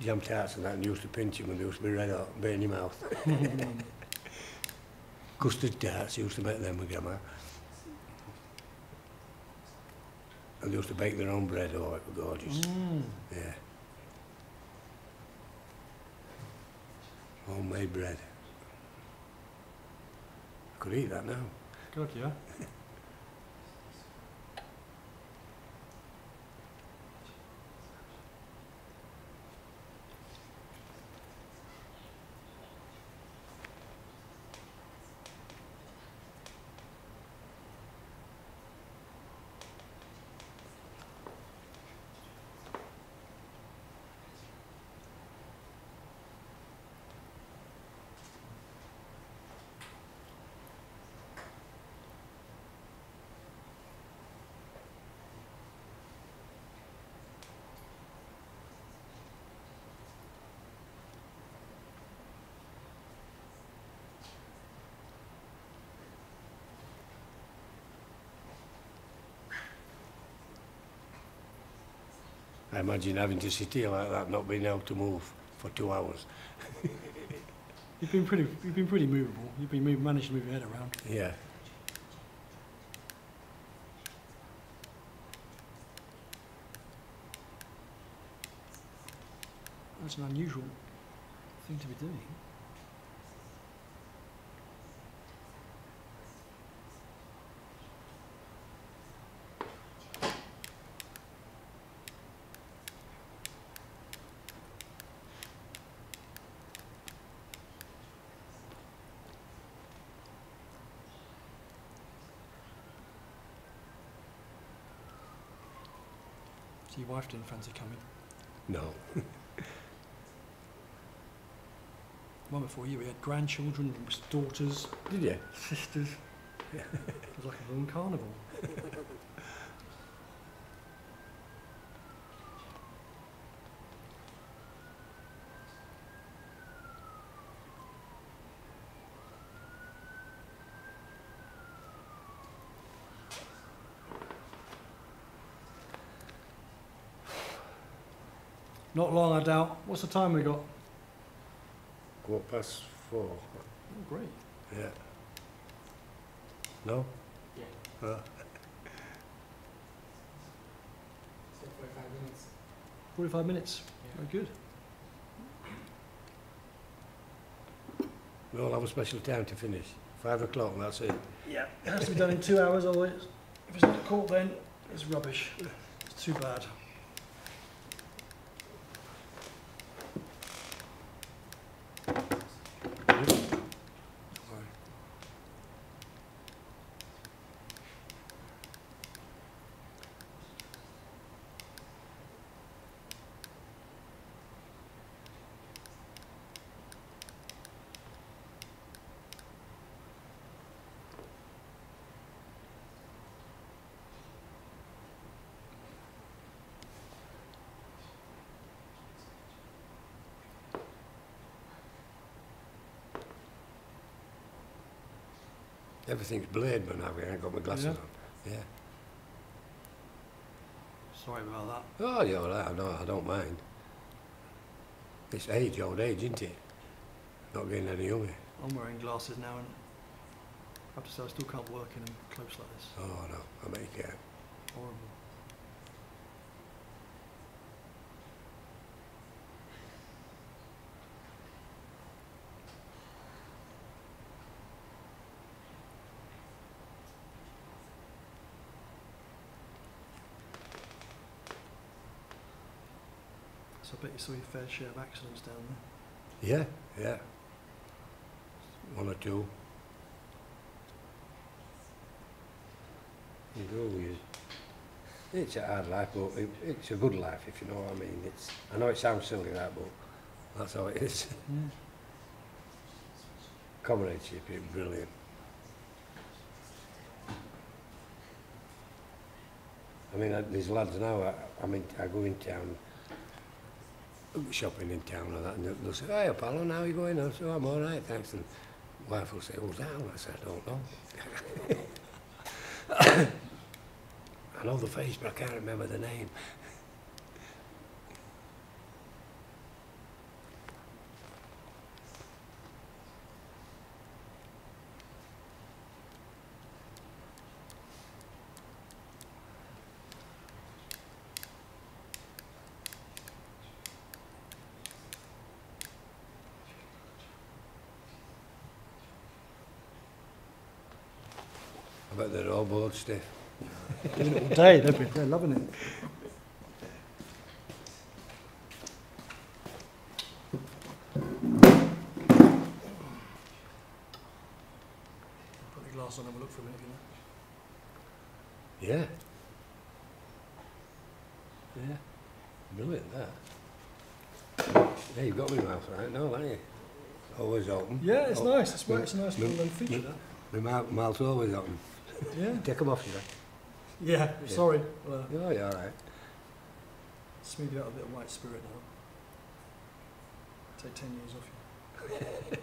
[SPEAKER 2] jam tarts and that, and used to pinch them and they used to be red hot, burn your mouth. Custard tarts, used to make them with grandma. And they used to bake their own bread, oh, it was gorgeous. Yeah. Homemade bread. I could eat that now.
[SPEAKER 1] God, yeah.
[SPEAKER 2] I imagine having to sit here like that, not being able to move for 2 hours.
[SPEAKER 1] You've been pretty movable. You've been managed to move your head around.
[SPEAKER 2] Yeah.
[SPEAKER 1] That's an unusual thing to be doing. So your wife didn't fancy coming?
[SPEAKER 2] No.
[SPEAKER 1] One before you, we had grandchildren, daughters,
[SPEAKER 2] Did you?
[SPEAKER 1] sisters. It was like a little carnival. Not long, I doubt. What's the time we got?
[SPEAKER 2] 4:15.
[SPEAKER 1] Oh, great.
[SPEAKER 2] Yeah. No?
[SPEAKER 4] Yeah. 45 minutes.
[SPEAKER 1] 45 minutes.
[SPEAKER 4] Yeah.
[SPEAKER 1] Very good.
[SPEAKER 2] We all have a special time to finish. 5 o'clock, and that's it.
[SPEAKER 1] Yeah, it has to be done in 2 hours, otherwise, if it's not caught then, it's rubbish. It's too bad.
[SPEAKER 2] Everything's blade, but now I ain't got my glasses
[SPEAKER 1] Yeah.
[SPEAKER 2] on. Yeah.
[SPEAKER 1] Sorry about that.
[SPEAKER 2] Oh, you're all right. I don't mind. It's age, old age, isn't it? Not getting any younger.
[SPEAKER 1] I'm wearing glasses now and I have to say I still can't work in them close like this.
[SPEAKER 2] Oh, no. I bet you can.
[SPEAKER 1] Horrible. So I bet you saw your fair share of accidents down there.
[SPEAKER 2] Yeah, yeah. 1 or 2. You go with. It's a hard life, but it's a good life, if you know what I mean. I know it sounds silly, that, but that's how it is.
[SPEAKER 1] Yeah.
[SPEAKER 2] Comradeship is brilliant. I mean, there's lads now, I go in town, shopping in town and that, and they'll say, "Hey, pal, how are you going?" I say, "I'm all right, thanks." And wife will say, "Who's that?" I say, "I don't know." I know the face, but I can't remember the name. I bet they're all bored stiff.
[SPEAKER 1] Doing it all day, they're loving it. Put the glass on and have a look for a minute, you know.
[SPEAKER 2] Yeah. Yeah. Brilliant, that. Yeah, you've got me mouth right now, haven't you? Always open.
[SPEAKER 1] Yeah, it's nice. It's
[SPEAKER 2] no,
[SPEAKER 1] a nice
[SPEAKER 2] no,
[SPEAKER 1] little feature, that.
[SPEAKER 2] My mouth's always open.
[SPEAKER 1] Yeah.
[SPEAKER 2] Take them off, should I?
[SPEAKER 1] Yeah, sorry. Well,
[SPEAKER 2] Oh, yeah, all right.
[SPEAKER 1] smooth you out a bit of white spirit now. Take 10 years off you.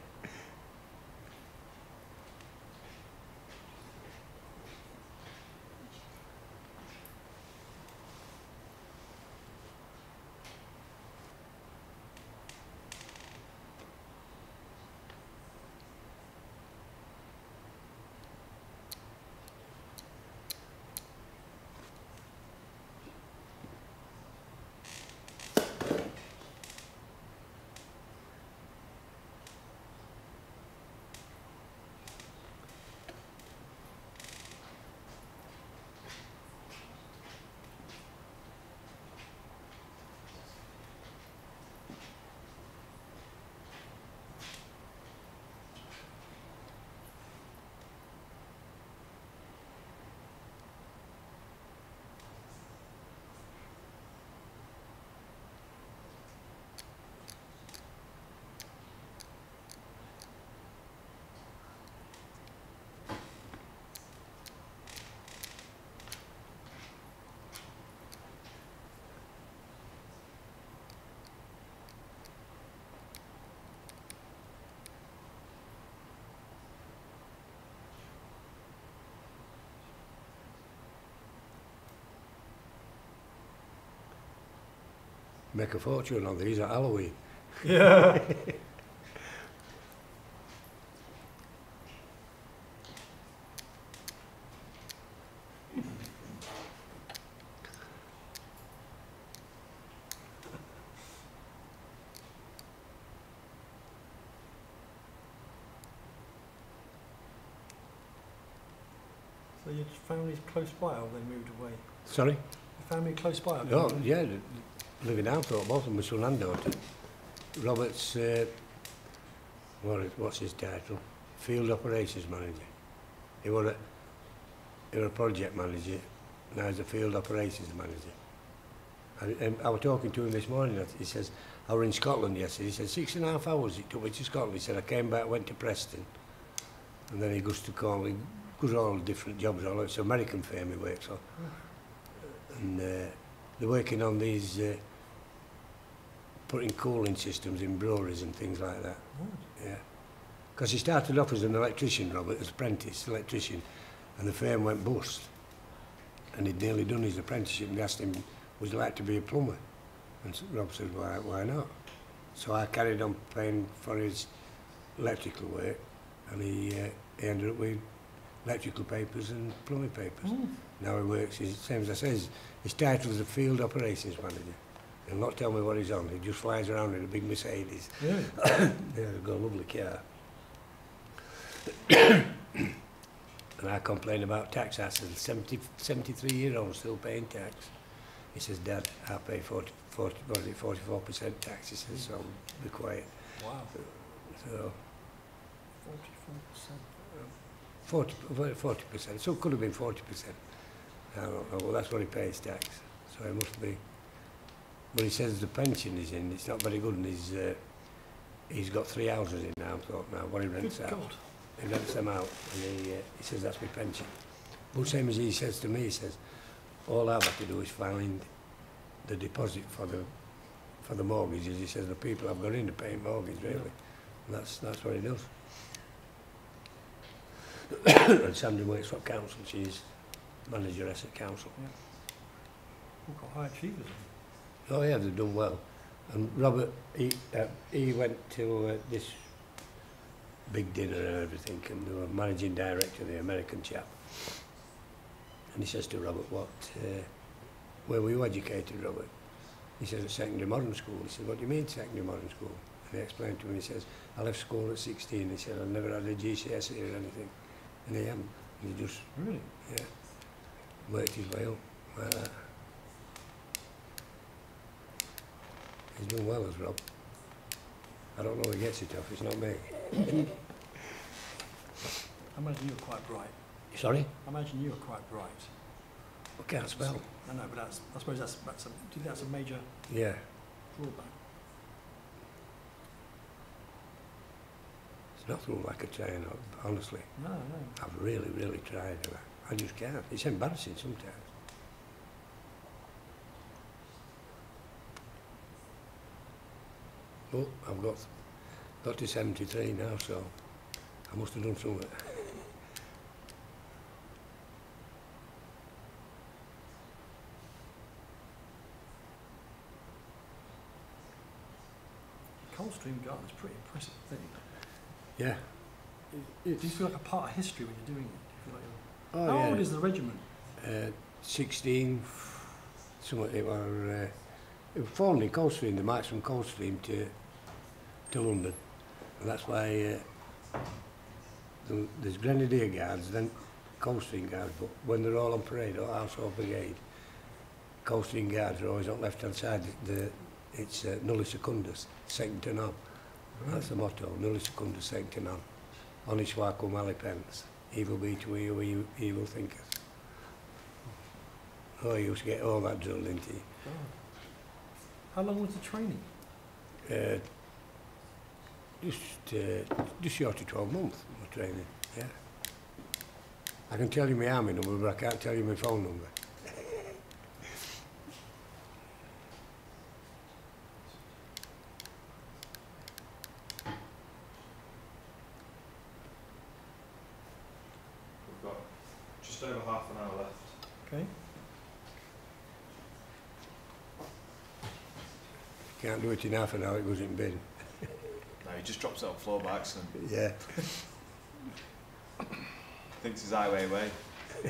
[SPEAKER 2] Make a fortune on these at Halloween.
[SPEAKER 1] Yeah. So your family's close by, or they moved away?
[SPEAKER 2] Sorry?
[SPEAKER 1] Your family close by? Or
[SPEAKER 2] Oh, yeah, living out thought both of them, my son and daughter. Robert's, what's his title? Field Operations Manager. He was a project manager, now he's a Field Operations Manager. And I was talking to him this morning, he says, I was in Scotland yesterday, he said, 6.5 hours it took me to Scotland. He said, I came back, went to Preston, and then he goes to Cornwall, goes all different jobs, all it's American firm he works on. And they're working on these, putting cooling systems in breweries and things like that. Yeah. Because he started off as an electrician, Robert, as apprentice electrician, and the firm went bust. And he'd nearly done his apprenticeship, and they asked him, would you like to be a plumber? And Rob said, why not? So I carried on paying for his electrical work, and he ended up with electrical papers and plumbing papers. Now he works, same as I say, his title is a Field Operations Manager. He'll not tell me what he's on, he just flies around in a big Mercedes.
[SPEAKER 1] Really?
[SPEAKER 2] Yeah, they've got a lovely car. And I complain about tax. I said, 73-year-old still paying tax. He says, Dad, I pay 44% tax. He says, so be quiet.
[SPEAKER 1] Wow.
[SPEAKER 2] So
[SPEAKER 1] 44%.
[SPEAKER 2] 40%, so it could have been 40%. I don't know, well that's what he pays tax, so it must be. But he says the pension is in, it's not very good, and he's got 3 houses in now, what he rents
[SPEAKER 1] Good
[SPEAKER 2] out.
[SPEAKER 1] God.
[SPEAKER 2] He rents them out, and he says that's my pension. But same as he says to me, he says, all I've had to do is find the deposit for the mortgages. He says the people I've got in to pay mortgage, really. And that's what he does. And Sandra works for council, she's manageress at council.
[SPEAKER 1] Yeah. We've got high achievers.
[SPEAKER 2] Oh yeah, they've done well. And Robert, he went to this big dinner and everything, and they were managing director, the American chap. And he says to Robert, where were you educated, Robert? He says, at secondary modern school. He said, what do you mean secondary modern school? And he explained to me, he says, I left school at 16. He said, I never had a GCSE or anything. And he hadn't. He just,
[SPEAKER 1] Really?
[SPEAKER 2] yeah, worked his way up like that. He's done well as Rob. I don't know who gets it off, it's not me.
[SPEAKER 1] I imagine you were quite bright.
[SPEAKER 2] Sorry?
[SPEAKER 1] I imagine you were quite bright.
[SPEAKER 2] I can't spell.
[SPEAKER 1] I know, but I suppose that's do you think that's a major
[SPEAKER 2] Yeah.
[SPEAKER 1] drawback?
[SPEAKER 2] It's nothing like a train, honestly.
[SPEAKER 1] No.
[SPEAKER 2] I've really, really tried, and I just can't. It's embarrassing sometimes. Oh, I've got to 73 now, so I must have done something.
[SPEAKER 1] Coldstream Garden's pretty impressive thing.
[SPEAKER 2] Yeah.
[SPEAKER 1] Do you feel like a part of history when you're doing it? Do you feel like
[SPEAKER 2] Oh,
[SPEAKER 1] how
[SPEAKER 2] yeah.
[SPEAKER 1] old is the regiment?
[SPEAKER 2] 16, something, it was formed in Coldstream, the march from Coldstream to London. And that's why there's Grenadier Guards, then Coldstream Guards, but when they're all on parade, or Household Brigade, Coldstream Guards are always on the left-hand side. It's Nulli Secundus, second to none. That's the motto, Nulli Secundus, second to none. Honest Waco Malipens, evil be to you, evil thinkers. Oh, you used to get all that drilled into you.
[SPEAKER 1] Oh. How long was the training?
[SPEAKER 2] Just short of 12 months of training, yeah. I can tell you my army number, but I can't tell you my phone number.
[SPEAKER 3] We've got just over half an hour left.
[SPEAKER 1] Okay.
[SPEAKER 2] Can't do it in half an hour, it goes in bin.
[SPEAKER 3] No, he just drops it on the floor by accident.
[SPEAKER 2] Yeah.
[SPEAKER 3] Thinks it's highway way.
[SPEAKER 2] Do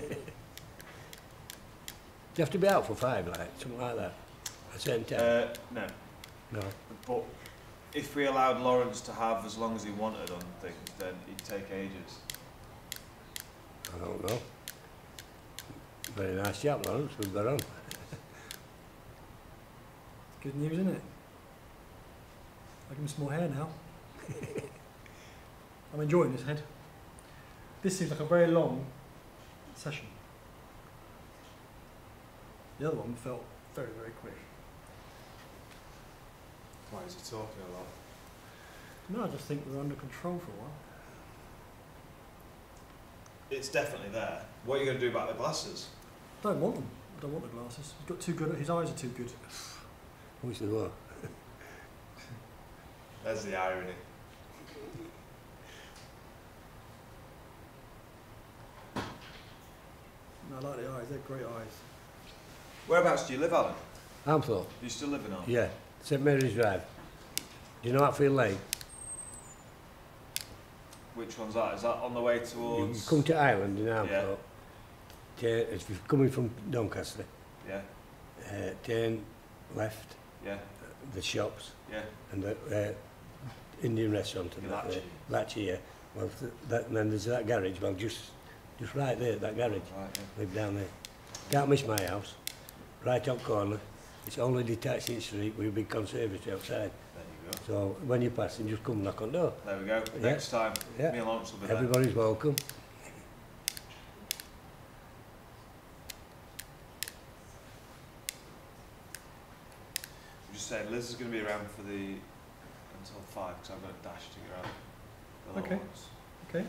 [SPEAKER 2] you have to be out for 5, like, something like that? At the same time?
[SPEAKER 3] No.
[SPEAKER 2] No.
[SPEAKER 3] But if we allowed Laurence to have as long as he wanted on things, then he'd take ages.
[SPEAKER 2] I don't know. Very nice chap, Laurence, we've got on.
[SPEAKER 1] Good news, isn't it? I give him some more hair now. I'm enjoying this head. This seems like a very long session. The other one felt very, very quick.
[SPEAKER 3] Why is he talking a lot?
[SPEAKER 1] No, I just think we're under control for a while.
[SPEAKER 3] It's definitely there. What are you going to do about the glasses?
[SPEAKER 1] I don't want them. I don't want the glasses. He's got too good. His eyes are too good.
[SPEAKER 2] What's the word?
[SPEAKER 3] There's the irony.
[SPEAKER 1] No, I like the eyes. They're great eyes.
[SPEAKER 3] Whereabouts do you live, Allan?
[SPEAKER 2] Amthorpe?
[SPEAKER 3] You still living on?
[SPEAKER 2] Yeah. St Mary's Drive. Do you know Hatfield Lane?
[SPEAKER 3] Which one's that? Is that on the way
[SPEAKER 2] You
[SPEAKER 3] towards...
[SPEAKER 2] come to Ireland in Amthorpe. If you're coming from Doncaster,
[SPEAKER 3] Yeah,
[SPEAKER 2] turn left,
[SPEAKER 3] yeah,
[SPEAKER 2] the shops,
[SPEAKER 3] yeah.
[SPEAKER 2] and the Indian restaurant and that
[SPEAKER 3] Latchy.
[SPEAKER 2] there. Latchy, yeah. Well, and then there's that garage, well, just right there, that garage.
[SPEAKER 3] Right, yeah.
[SPEAKER 2] Live down there. Can't miss my house. Right top corner. It's only detached in the street with a big conservatory outside.
[SPEAKER 3] There you go.
[SPEAKER 2] So when you're passing, just come knock on the door.
[SPEAKER 3] There we go.
[SPEAKER 2] Yeah.
[SPEAKER 3] Next time,
[SPEAKER 2] Yeah.
[SPEAKER 3] me and Laurence will be there.
[SPEAKER 2] Everybody's welcome.
[SPEAKER 3] Just saying, Liz is going to be around for the until 5 because I've got a dash to get out. The little
[SPEAKER 1] Okay.
[SPEAKER 3] ones.
[SPEAKER 1] Okay.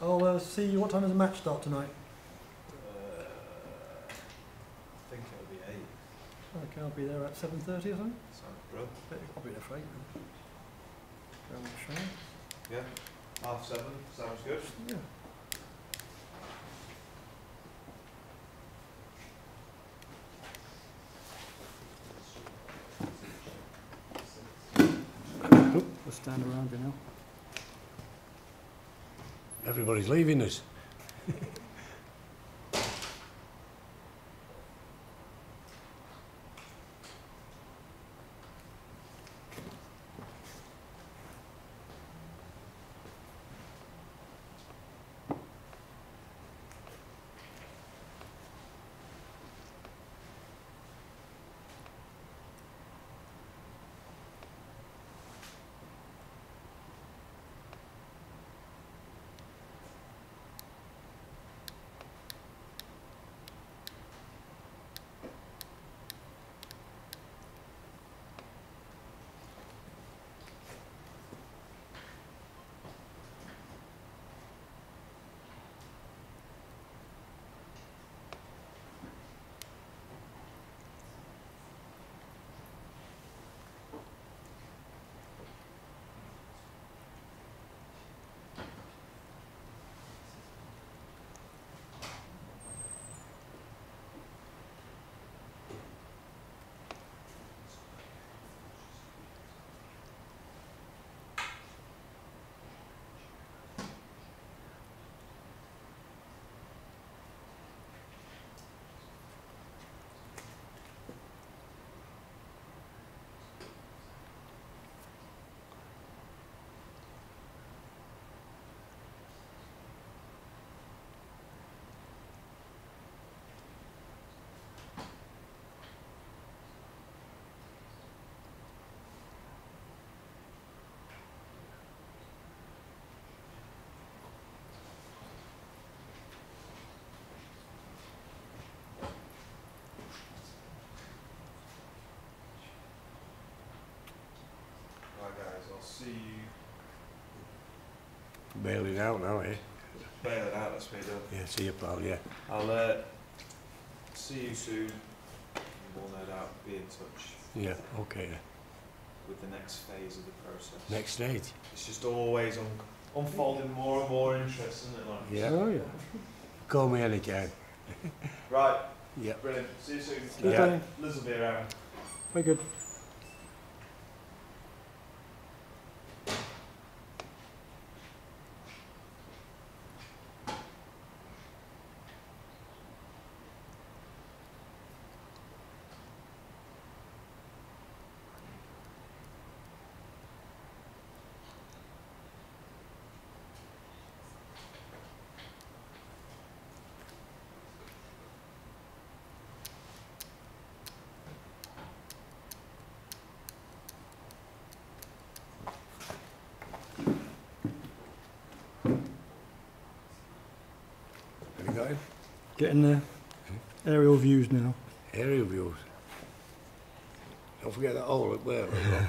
[SPEAKER 1] I'll see you. What time does the match start tonight?
[SPEAKER 3] I think it'll be 8.
[SPEAKER 1] Okay, I'll be there at 7:30 or something.
[SPEAKER 3] Sounds brilliant.
[SPEAKER 1] I'll be there for 8 then. Go on the show.
[SPEAKER 3] Yeah, 7:30. Sounds good.
[SPEAKER 1] Yeah. We'll stand around you now.
[SPEAKER 2] Everybody's leaving us.
[SPEAKER 3] Right, guys, I'll see you.
[SPEAKER 2] Bailing out now, eh?
[SPEAKER 3] Bailing out, that's me done.
[SPEAKER 2] Yeah, see you, pal, yeah.
[SPEAKER 3] I'll see you soon. We'll no doubt be in touch
[SPEAKER 2] Yeah, okay.
[SPEAKER 3] with the next phase of the process.
[SPEAKER 2] Next stage.
[SPEAKER 3] It's just always unfolding more and more interest, isn't it, Laurence?
[SPEAKER 2] Yeah.
[SPEAKER 1] Oh, yeah.
[SPEAKER 2] Call me anytime.
[SPEAKER 3] Right,
[SPEAKER 2] Yeah.
[SPEAKER 3] brilliant. See you soon.
[SPEAKER 1] Good
[SPEAKER 2] Yeah.
[SPEAKER 1] day.
[SPEAKER 3] Liz will be around.
[SPEAKER 1] Very good. Getting there. Aerial views now.
[SPEAKER 2] Aerial views. Don't forget that hole up there as well.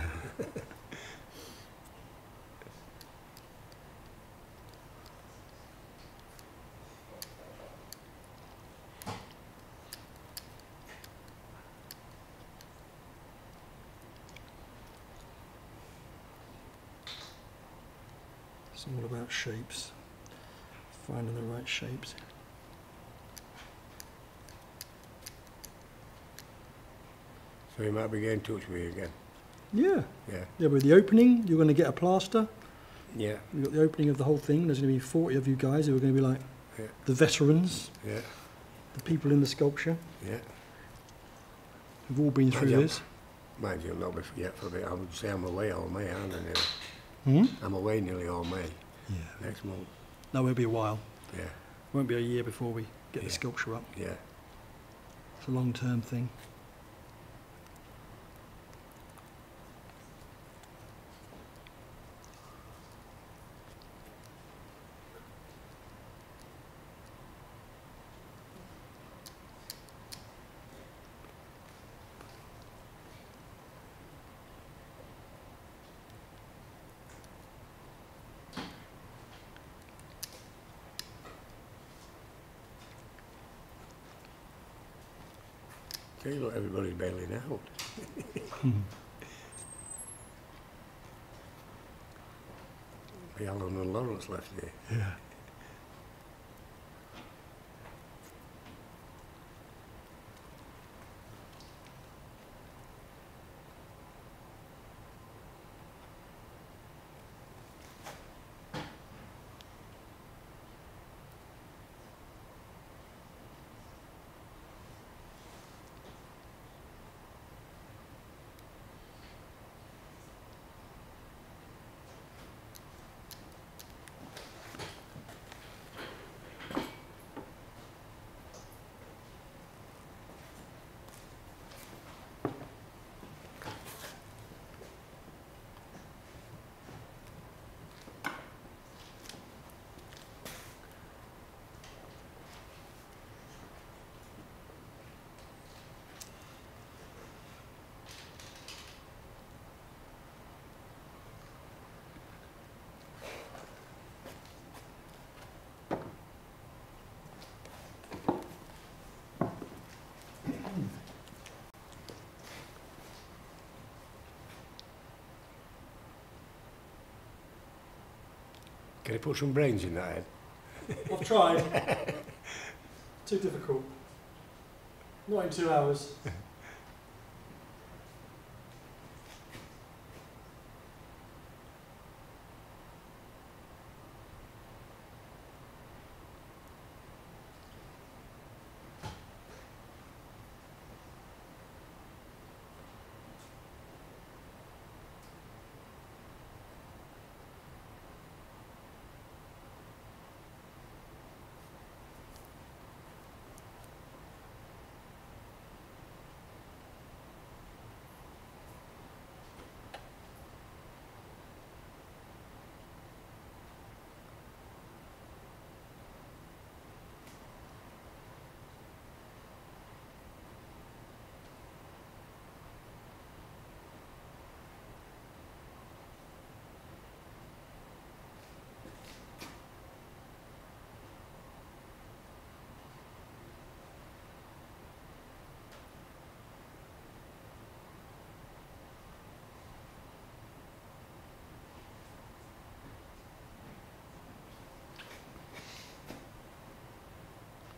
[SPEAKER 1] It's all about shapes. Finding the right shapes.
[SPEAKER 2] So you might be getting in touch with you again.
[SPEAKER 1] Yeah.
[SPEAKER 2] Yeah.
[SPEAKER 1] Yeah, with the opening, you're going to get a plaster.
[SPEAKER 2] Yeah.
[SPEAKER 1] You've got the opening of the whole thing. There's going to be 40 of you guys who are going to be like
[SPEAKER 2] Yeah.
[SPEAKER 1] the veterans,
[SPEAKER 2] Yeah.
[SPEAKER 1] the people in the sculpture,
[SPEAKER 2] Yeah.
[SPEAKER 1] who've all been through
[SPEAKER 2] Mind you,
[SPEAKER 1] this.
[SPEAKER 2] Mind you, not be forget for a bit. I would say I'm away all May, aren't I?
[SPEAKER 1] Hmm?
[SPEAKER 2] I'm away nearly all May
[SPEAKER 1] Yeah.
[SPEAKER 2] next month.
[SPEAKER 1] No, it'll be a while.
[SPEAKER 2] Yeah.
[SPEAKER 1] Won't be a year before we get
[SPEAKER 2] Yeah.
[SPEAKER 1] the sculpture up.
[SPEAKER 2] Yeah.
[SPEAKER 1] It's a long-term thing.
[SPEAKER 2] See, look, everybody's bailing out. The Allan and Laurence left here.
[SPEAKER 1] Yeah.
[SPEAKER 2] Can you put some brains in that head?
[SPEAKER 1] I've tried. Too difficult. Not in 2 hours.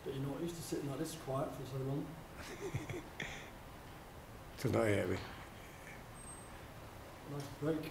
[SPEAKER 1] But you're not used to sitting like this quiet for so long.
[SPEAKER 2] Tonight, yeah, we.
[SPEAKER 1] Nice break.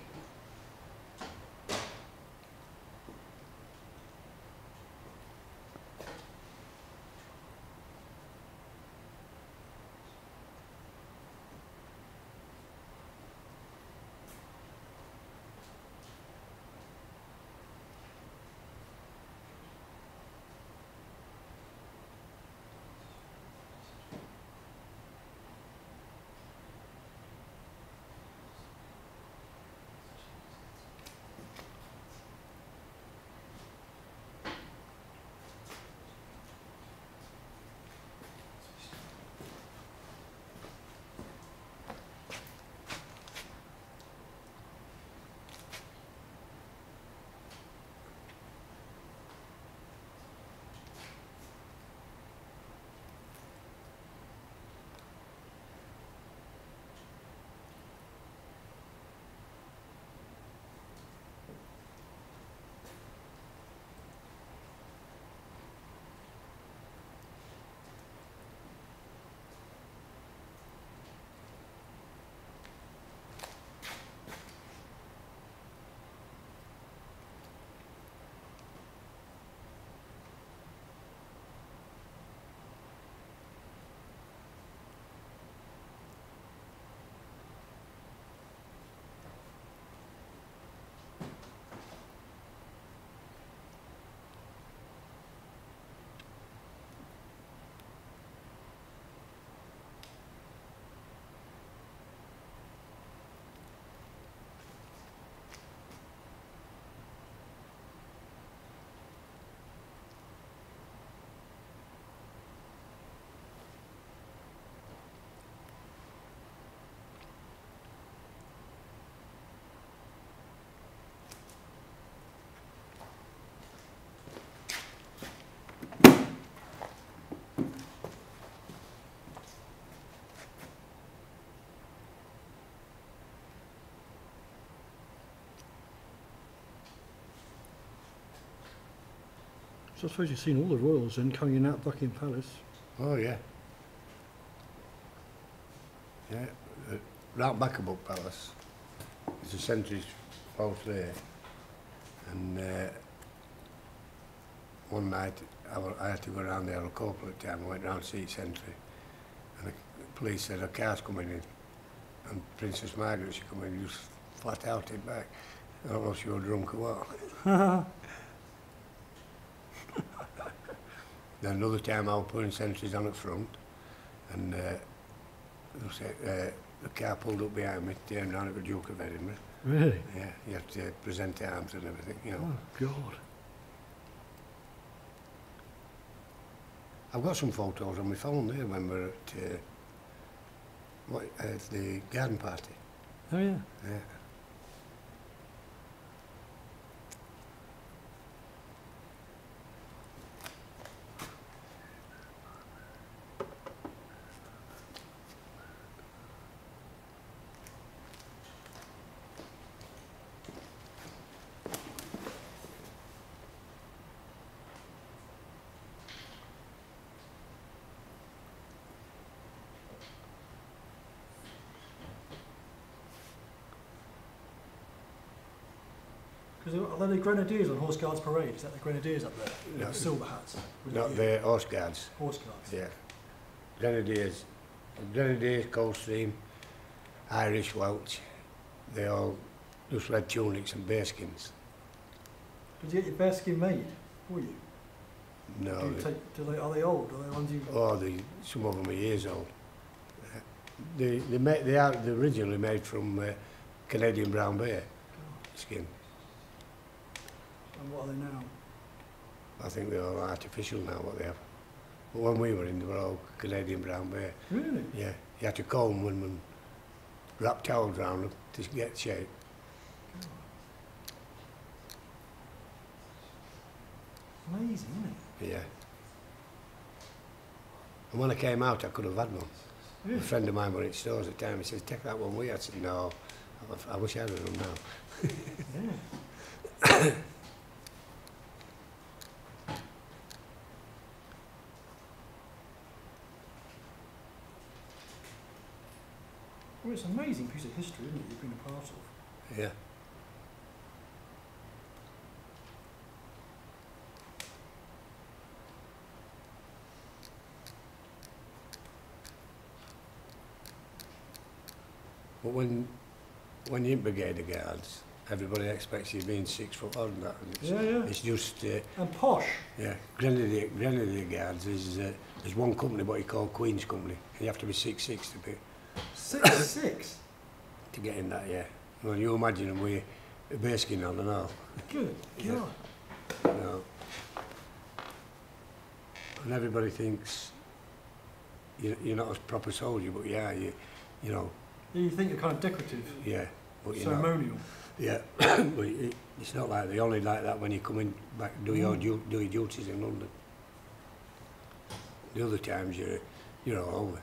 [SPEAKER 1] So I suppose you've seen all the royals then coming in out of Buckingham Palace.
[SPEAKER 2] Oh yeah. Yeah. Round back of Buck Palace. There's a sentry's post there. And one night I had to go around there on a corporate time. I went round to see sentry. And the police said a car's coming in. And Princess Margaret, she come in, just flat out it back. I don't know if she was drunk or what. Then another time I was putting sentries on at front, and the car pulled up behind me, turned around at the Duke of Edinburgh.
[SPEAKER 1] Really?
[SPEAKER 2] Yeah, you have to present arms and everything, you know.
[SPEAKER 1] Oh, God.
[SPEAKER 2] I've got some photos on my phone there when we were at the garden party.
[SPEAKER 1] Oh, yeah.
[SPEAKER 2] Yeah.
[SPEAKER 1] Because are they the Grenadiers on Horse Guards Parade? Is that the Grenadiers up there?
[SPEAKER 2] No.
[SPEAKER 1] The silver hats?
[SPEAKER 2] Not the horse guards.
[SPEAKER 1] Horse Guards?
[SPEAKER 2] Yeah. Grenadiers, Coldstream, Irish, Welsh, they all just red tunics and bearskins.
[SPEAKER 1] Did you get your bearskin made for you?
[SPEAKER 2] No.
[SPEAKER 1] Are they old? Are they ones you...
[SPEAKER 2] Oh, some of them are years old. They're originally made from Canadian brown bear skin.
[SPEAKER 1] And what are they now?
[SPEAKER 2] I think they're all artificial now, what they have. But when we were in, they were all Canadian brown bear.
[SPEAKER 1] Really?
[SPEAKER 2] Yeah, you had to comb them and wrap towels around them to get shape.
[SPEAKER 1] Amazing, isn't it?
[SPEAKER 2] Yeah. And when I came out, I could have had one.
[SPEAKER 1] Really?
[SPEAKER 2] A friend of mine went in stores at the time, he says, take that one with you. I said, no, I wish I had them now.
[SPEAKER 1] Yeah. Well, it's an amazing piece of history, isn't it, you've been a part of?
[SPEAKER 2] Yeah. But when you're in Brigade of Guards, everybody expects you being 6 foot on that. And it's,
[SPEAKER 1] Yeah, yeah.
[SPEAKER 2] It's just,
[SPEAKER 1] And posh.
[SPEAKER 2] yeah, Grenadier Guards is there's one company, what you call Queen's Company. You have to be 6'6" to be
[SPEAKER 1] 6'6"?
[SPEAKER 2] to get in that, yeah. Well, you imagine them with a bearskin on and all.
[SPEAKER 1] Good
[SPEAKER 2] Yeah.
[SPEAKER 1] God.
[SPEAKER 2] You know. And everybody thinks you're not a proper soldier, but yeah, you know,
[SPEAKER 1] You think you're kind of decorative,
[SPEAKER 2] yeah. But you're not.
[SPEAKER 1] ceremonial.
[SPEAKER 2] Yeah, but it's not like they only like that when you come in back do your duties in London. The other times you're all over.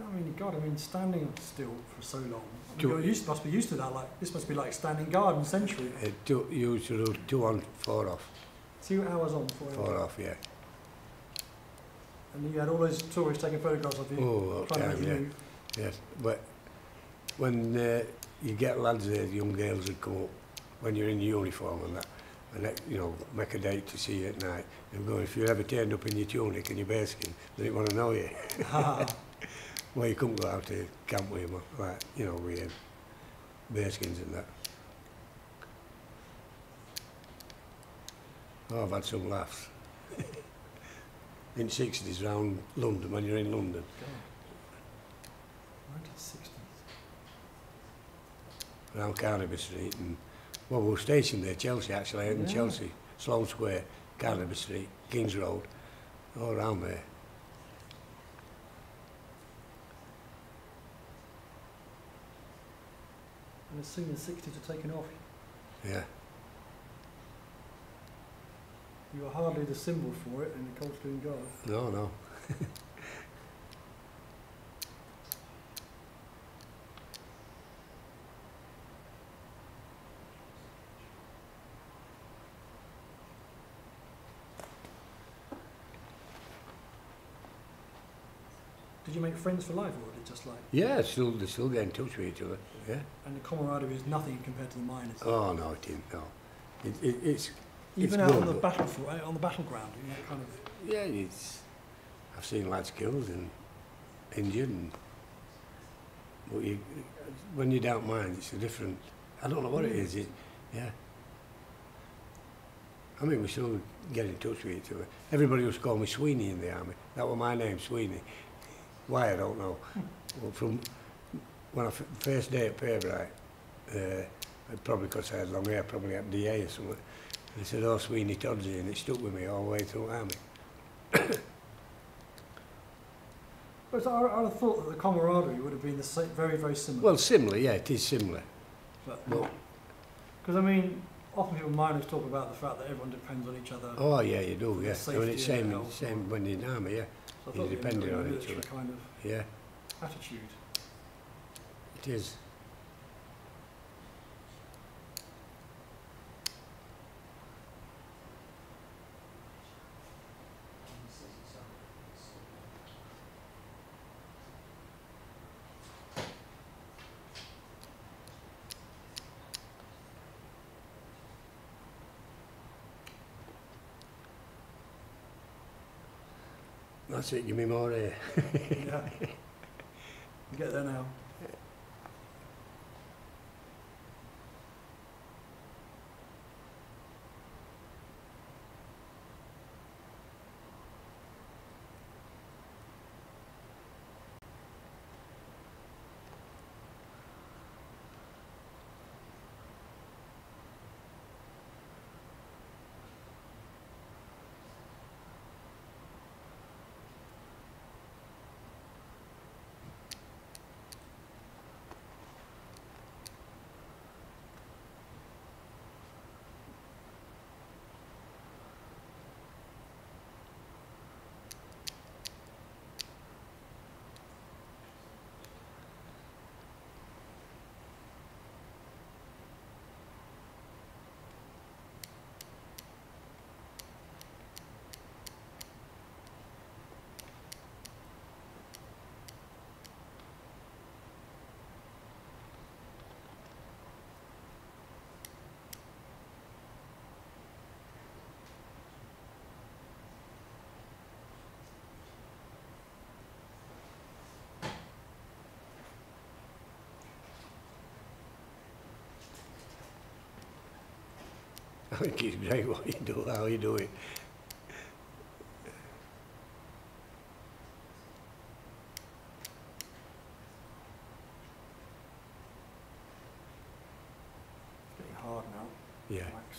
[SPEAKER 1] I mean, God, I mean, standing still for so long. I
[SPEAKER 2] Do-
[SPEAKER 1] mean, must be used to that. Like this must be like standing guard in century.
[SPEAKER 2] You used to do 2 on, 4 off.
[SPEAKER 1] 2 hours on, 4 hours.
[SPEAKER 2] 4 off, yeah.
[SPEAKER 1] And you had all those tourists taking photographs of you.
[SPEAKER 2] Oh, all the
[SPEAKER 1] trying to
[SPEAKER 2] time,
[SPEAKER 1] make you
[SPEAKER 2] yeah.
[SPEAKER 1] move.
[SPEAKER 2] Yes, but when you get lads there, young girls would come up, when you're in uniform and that, you know, make a date to see you at night, and go, if you ever turned up in your tunic and your bearskin, they didn't want to know you. Well, you couldn't go out to camp with him, like, you know, with him, bearskins and that. Oh, I've had some laughs. In 60s round London, when you're in London.
[SPEAKER 1] God. 1960s.
[SPEAKER 2] Around Carnaby Street, and well, we were stationed there, Chelsea actually, out in
[SPEAKER 1] Yeah.
[SPEAKER 2] Chelsea, Sloane Square, Carnaby Street, Kings Road, all around there.
[SPEAKER 1] and as soon as the 60s are taken off,
[SPEAKER 2] Yeah.
[SPEAKER 1] you are hardly the symbol for it in the Coldstream Guard.
[SPEAKER 2] No, no.
[SPEAKER 1] Did you make friends for life, or did it just like...
[SPEAKER 2] Yeah, they still get in touch with each other. Yeah.
[SPEAKER 1] And the camaraderie is nothing compared to the mine, is it?
[SPEAKER 2] Oh no, it isn't. No. It's
[SPEAKER 1] Even
[SPEAKER 2] it's
[SPEAKER 1] out
[SPEAKER 2] good,
[SPEAKER 1] on the
[SPEAKER 2] but-
[SPEAKER 1] battlefield, out on the battleground, you know, kind of...
[SPEAKER 2] Yeah, it's. I've seen lads killed and injured, and but when you don't mind, it's a different. I don't know what it is. Yeah. I mean, we still get in touch with each other. Everybody used to call me Sweeney in the army. That was my name, Sweeney. Why, I don't know. Well, from when I first day at Paybright, probably because I had long hair, probably at DA or something. They said, "Oh, Sweeney Toddsy," and it stuck with me all the way through the army.
[SPEAKER 1] But I'd have thought that the camaraderie would have been the same, very, very similar.
[SPEAKER 2] Well, similar, yeah, it is similar.
[SPEAKER 1] But
[SPEAKER 2] Well,
[SPEAKER 1] because I mean, often people miners talk about the fact that everyone depends on each other.
[SPEAKER 2] oh yeah, you do,
[SPEAKER 1] For
[SPEAKER 2] yeah.
[SPEAKER 1] the
[SPEAKER 2] I mean, it's
[SPEAKER 1] safety and
[SPEAKER 2] same,
[SPEAKER 1] health.
[SPEAKER 2] same when you're in the army, yeah.
[SPEAKER 1] So I
[SPEAKER 2] you're
[SPEAKER 1] thought
[SPEAKER 2] dependent on each
[SPEAKER 1] military
[SPEAKER 2] other.
[SPEAKER 1] kind of
[SPEAKER 2] Yeah,
[SPEAKER 1] attitude.
[SPEAKER 2] it is. That's it, give me more air.
[SPEAKER 1] Yeah. You get there now.
[SPEAKER 2] I think it's great what you do, how you do it.
[SPEAKER 1] It's getting hard now.
[SPEAKER 2] Yeah.
[SPEAKER 1] Wax.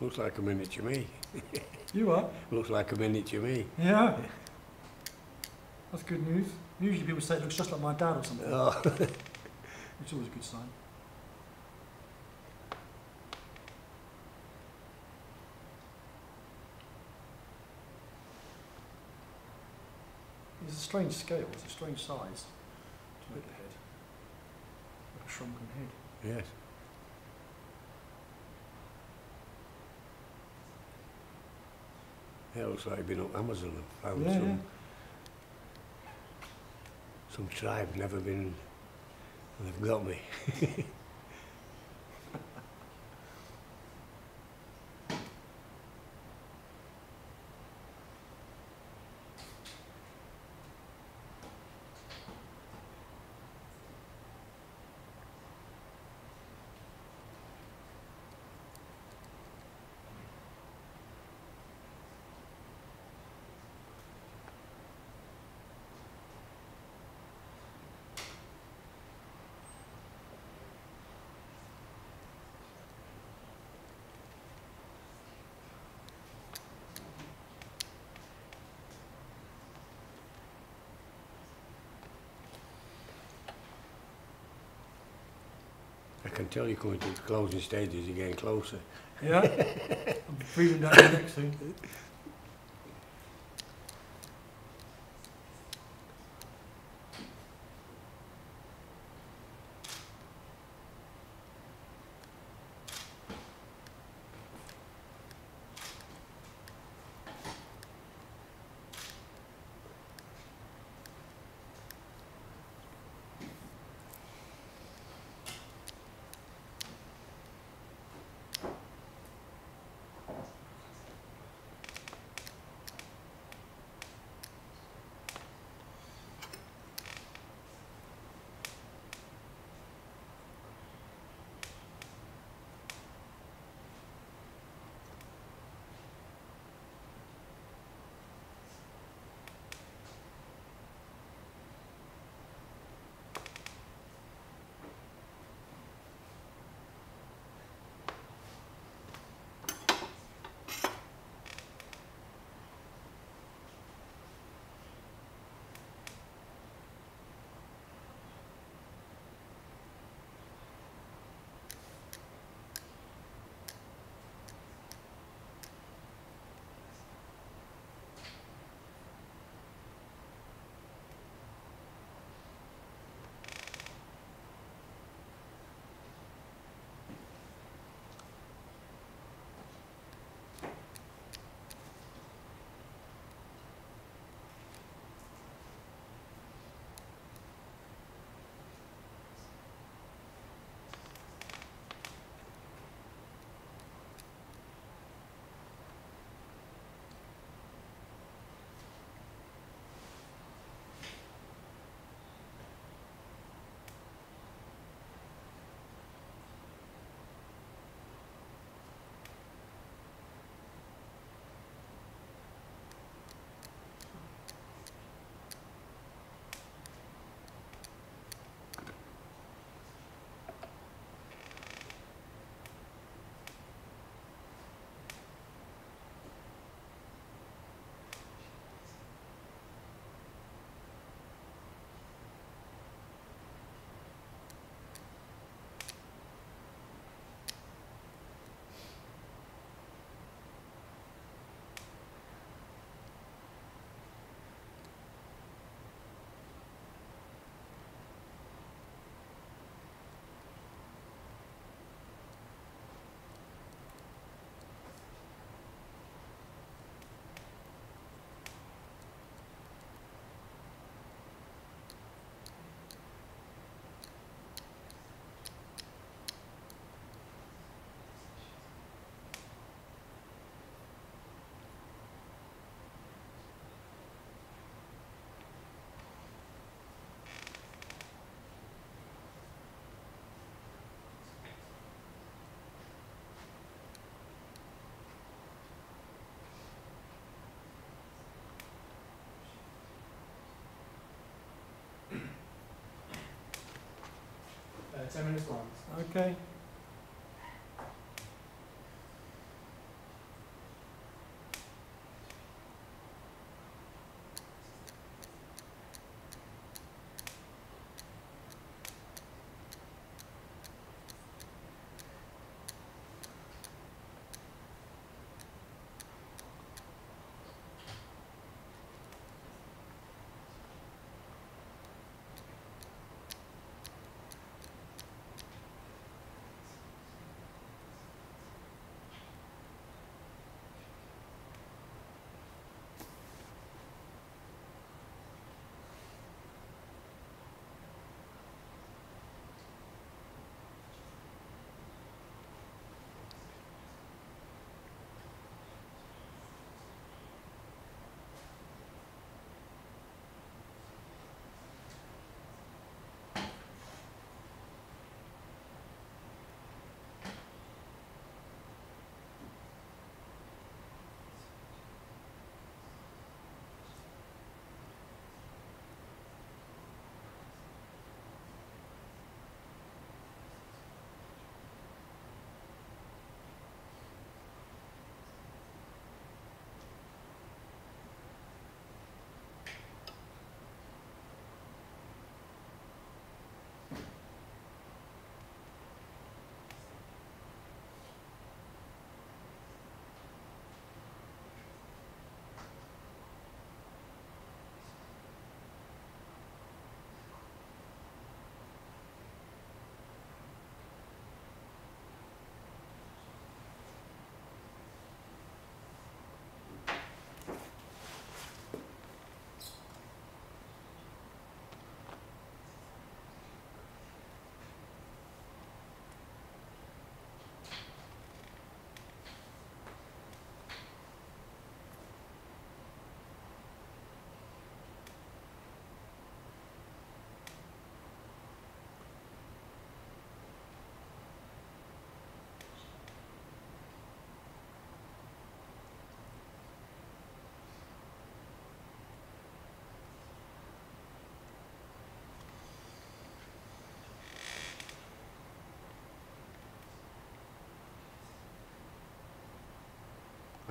[SPEAKER 2] Looks like a miniature me.
[SPEAKER 1] You are?
[SPEAKER 2] Looks like a miniature me.
[SPEAKER 1] Yeah. That's good news. Usually people say it looks just like my dad or something.
[SPEAKER 2] Oh.
[SPEAKER 1] It's always a good sign. It's a strange scale, it's a strange size to make the head. Like a shrunken head.
[SPEAKER 2] Yes. Yeah, it looks like been up Amazon and found
[SPEAKER 1] Yeah,
[SPEAKER 2] some tribe never been. They've got me. I can tell you're coming to the closing stages, you're getting closer.
[SPEAKER 1] yeah. I'm freezing down the neck soon.
[SPEAKER 4] Uh, 10 minutes long.
[SPEAKER 1] Okay.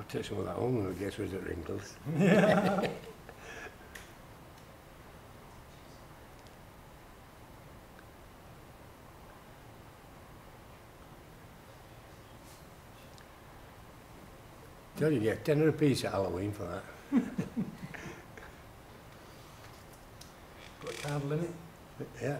[SPEAKER 2] I'll take some of that home and it gets rid of the wrinkles.
[SPEAKER 1] Yeah.
[SPEAKER 2] Tell you, get 10 a piece at Halloween for that.
[SPEAKER 1] Put a candle in it.
[SPEAKER 2] Yeah.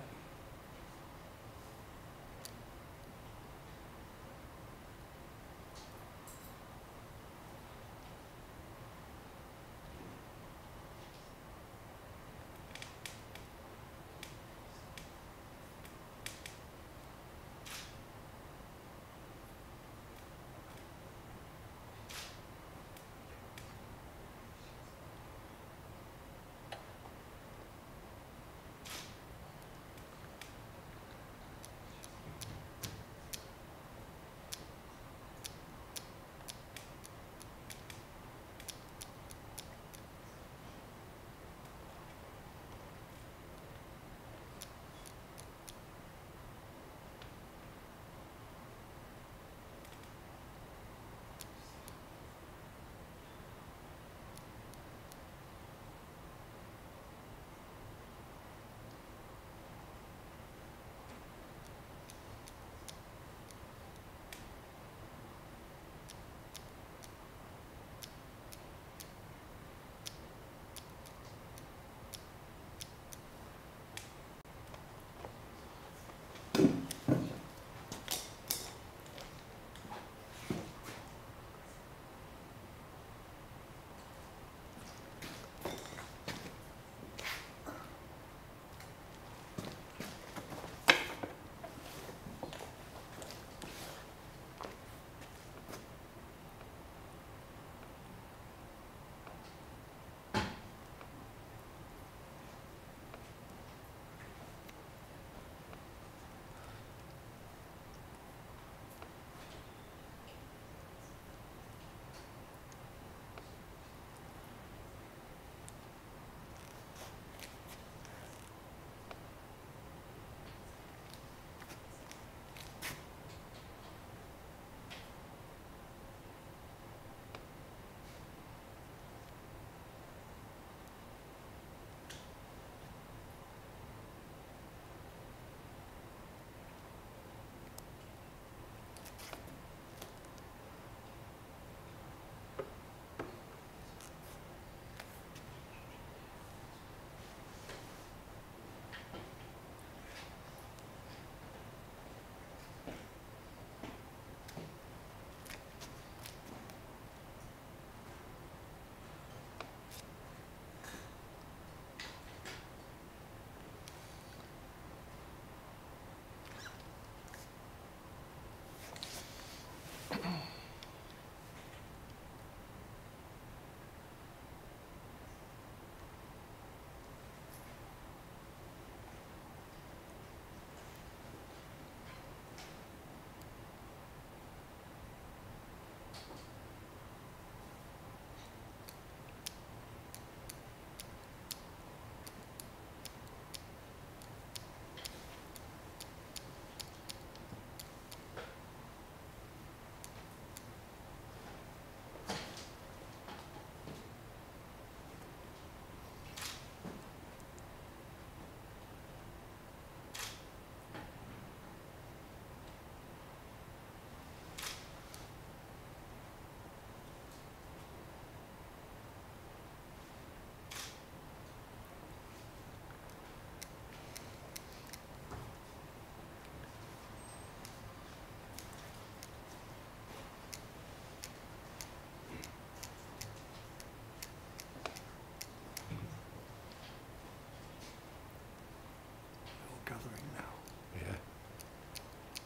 [SPEAKER 1] Gathering now,
[SPEAKER 2] Yeah.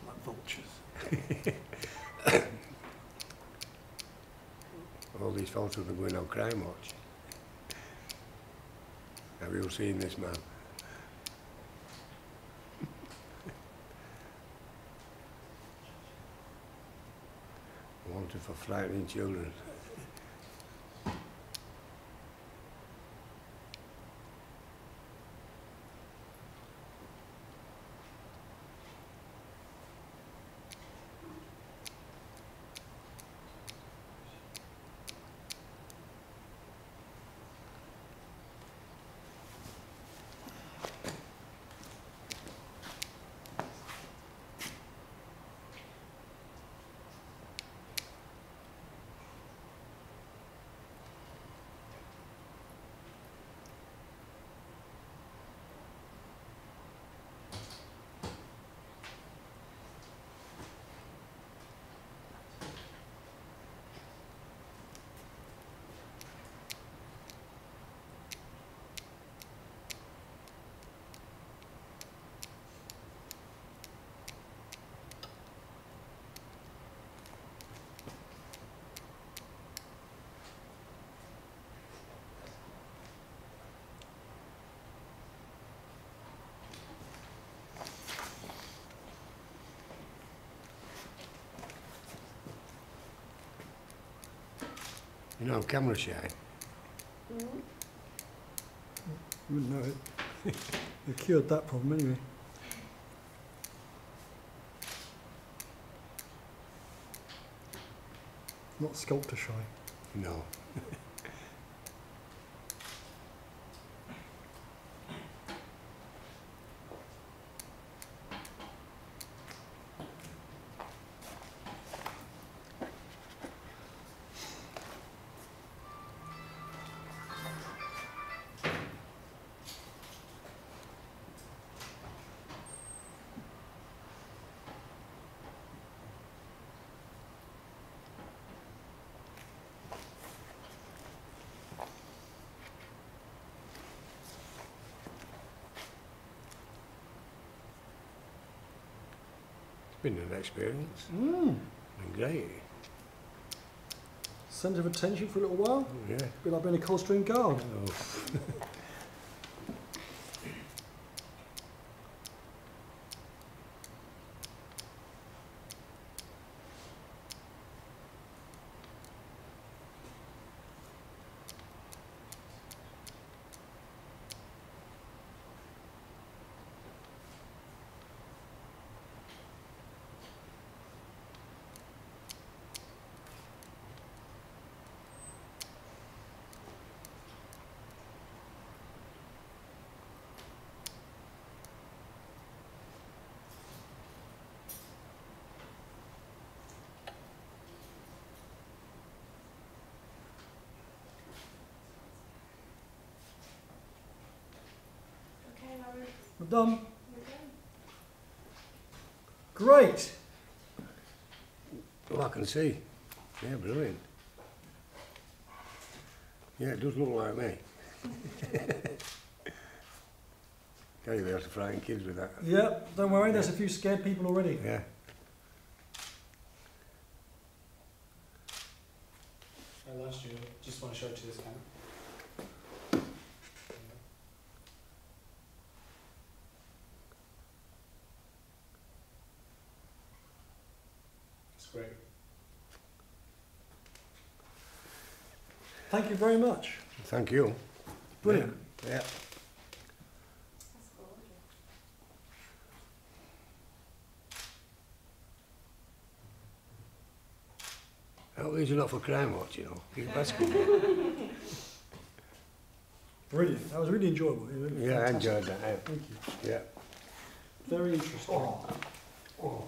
[SPEAKER 1] like vultures.
[SPEAKER 2] All these photos are going on Crime Watch. Have you seen this man? Wanted for frightening children. You know, I'm camera shy.
[SPEAKER 1] You wouldn't know it. They cured that problem anyway. Not sculptor shy.
[SPEAKER 2] No. Been an experience. Been great.
[SPEAKER 1] Centre of attention for a little while.
[SPEAKER 2] Yeah.
[SPEAKER 1] A bit like being a Coldstream guard.
[SPEAKER 2] Oh.
[SPEAKER 1] We're done. Great.
[SPEAKER 2] Well, I can see. Yeah, brilliant. Yeah, it does look like me. Can you be able to frighten kids with that?
[SPEAKER 1] Yeah, don't worry, there's a few scared people already.
[SPEAKER 2] Yeah.
[SPEAKER 4] I lost you. Just want to show it to this camera. It's great.
[SPEAKER 1] Thank you very much.
[SPEAKER 2] Thank you.
[SPEAKER 1] Brilliant.
[SPEAKER 2] Yeah. Oh, these are not for crime watch, you know. That's good.
[SPEAKER 1] Brilliant. That was really enjoyable. Really
[SPEAKER 2] Yeah, I
[SPEAKER 1] fantastic.
[SPEAKER 2] enjoyed that.
[SPEAKER 1] Thank you.
[SPEAKER 2] Yeah.
[SPEAKER 1] Very interesting.
[SPEAKER 2] Oh.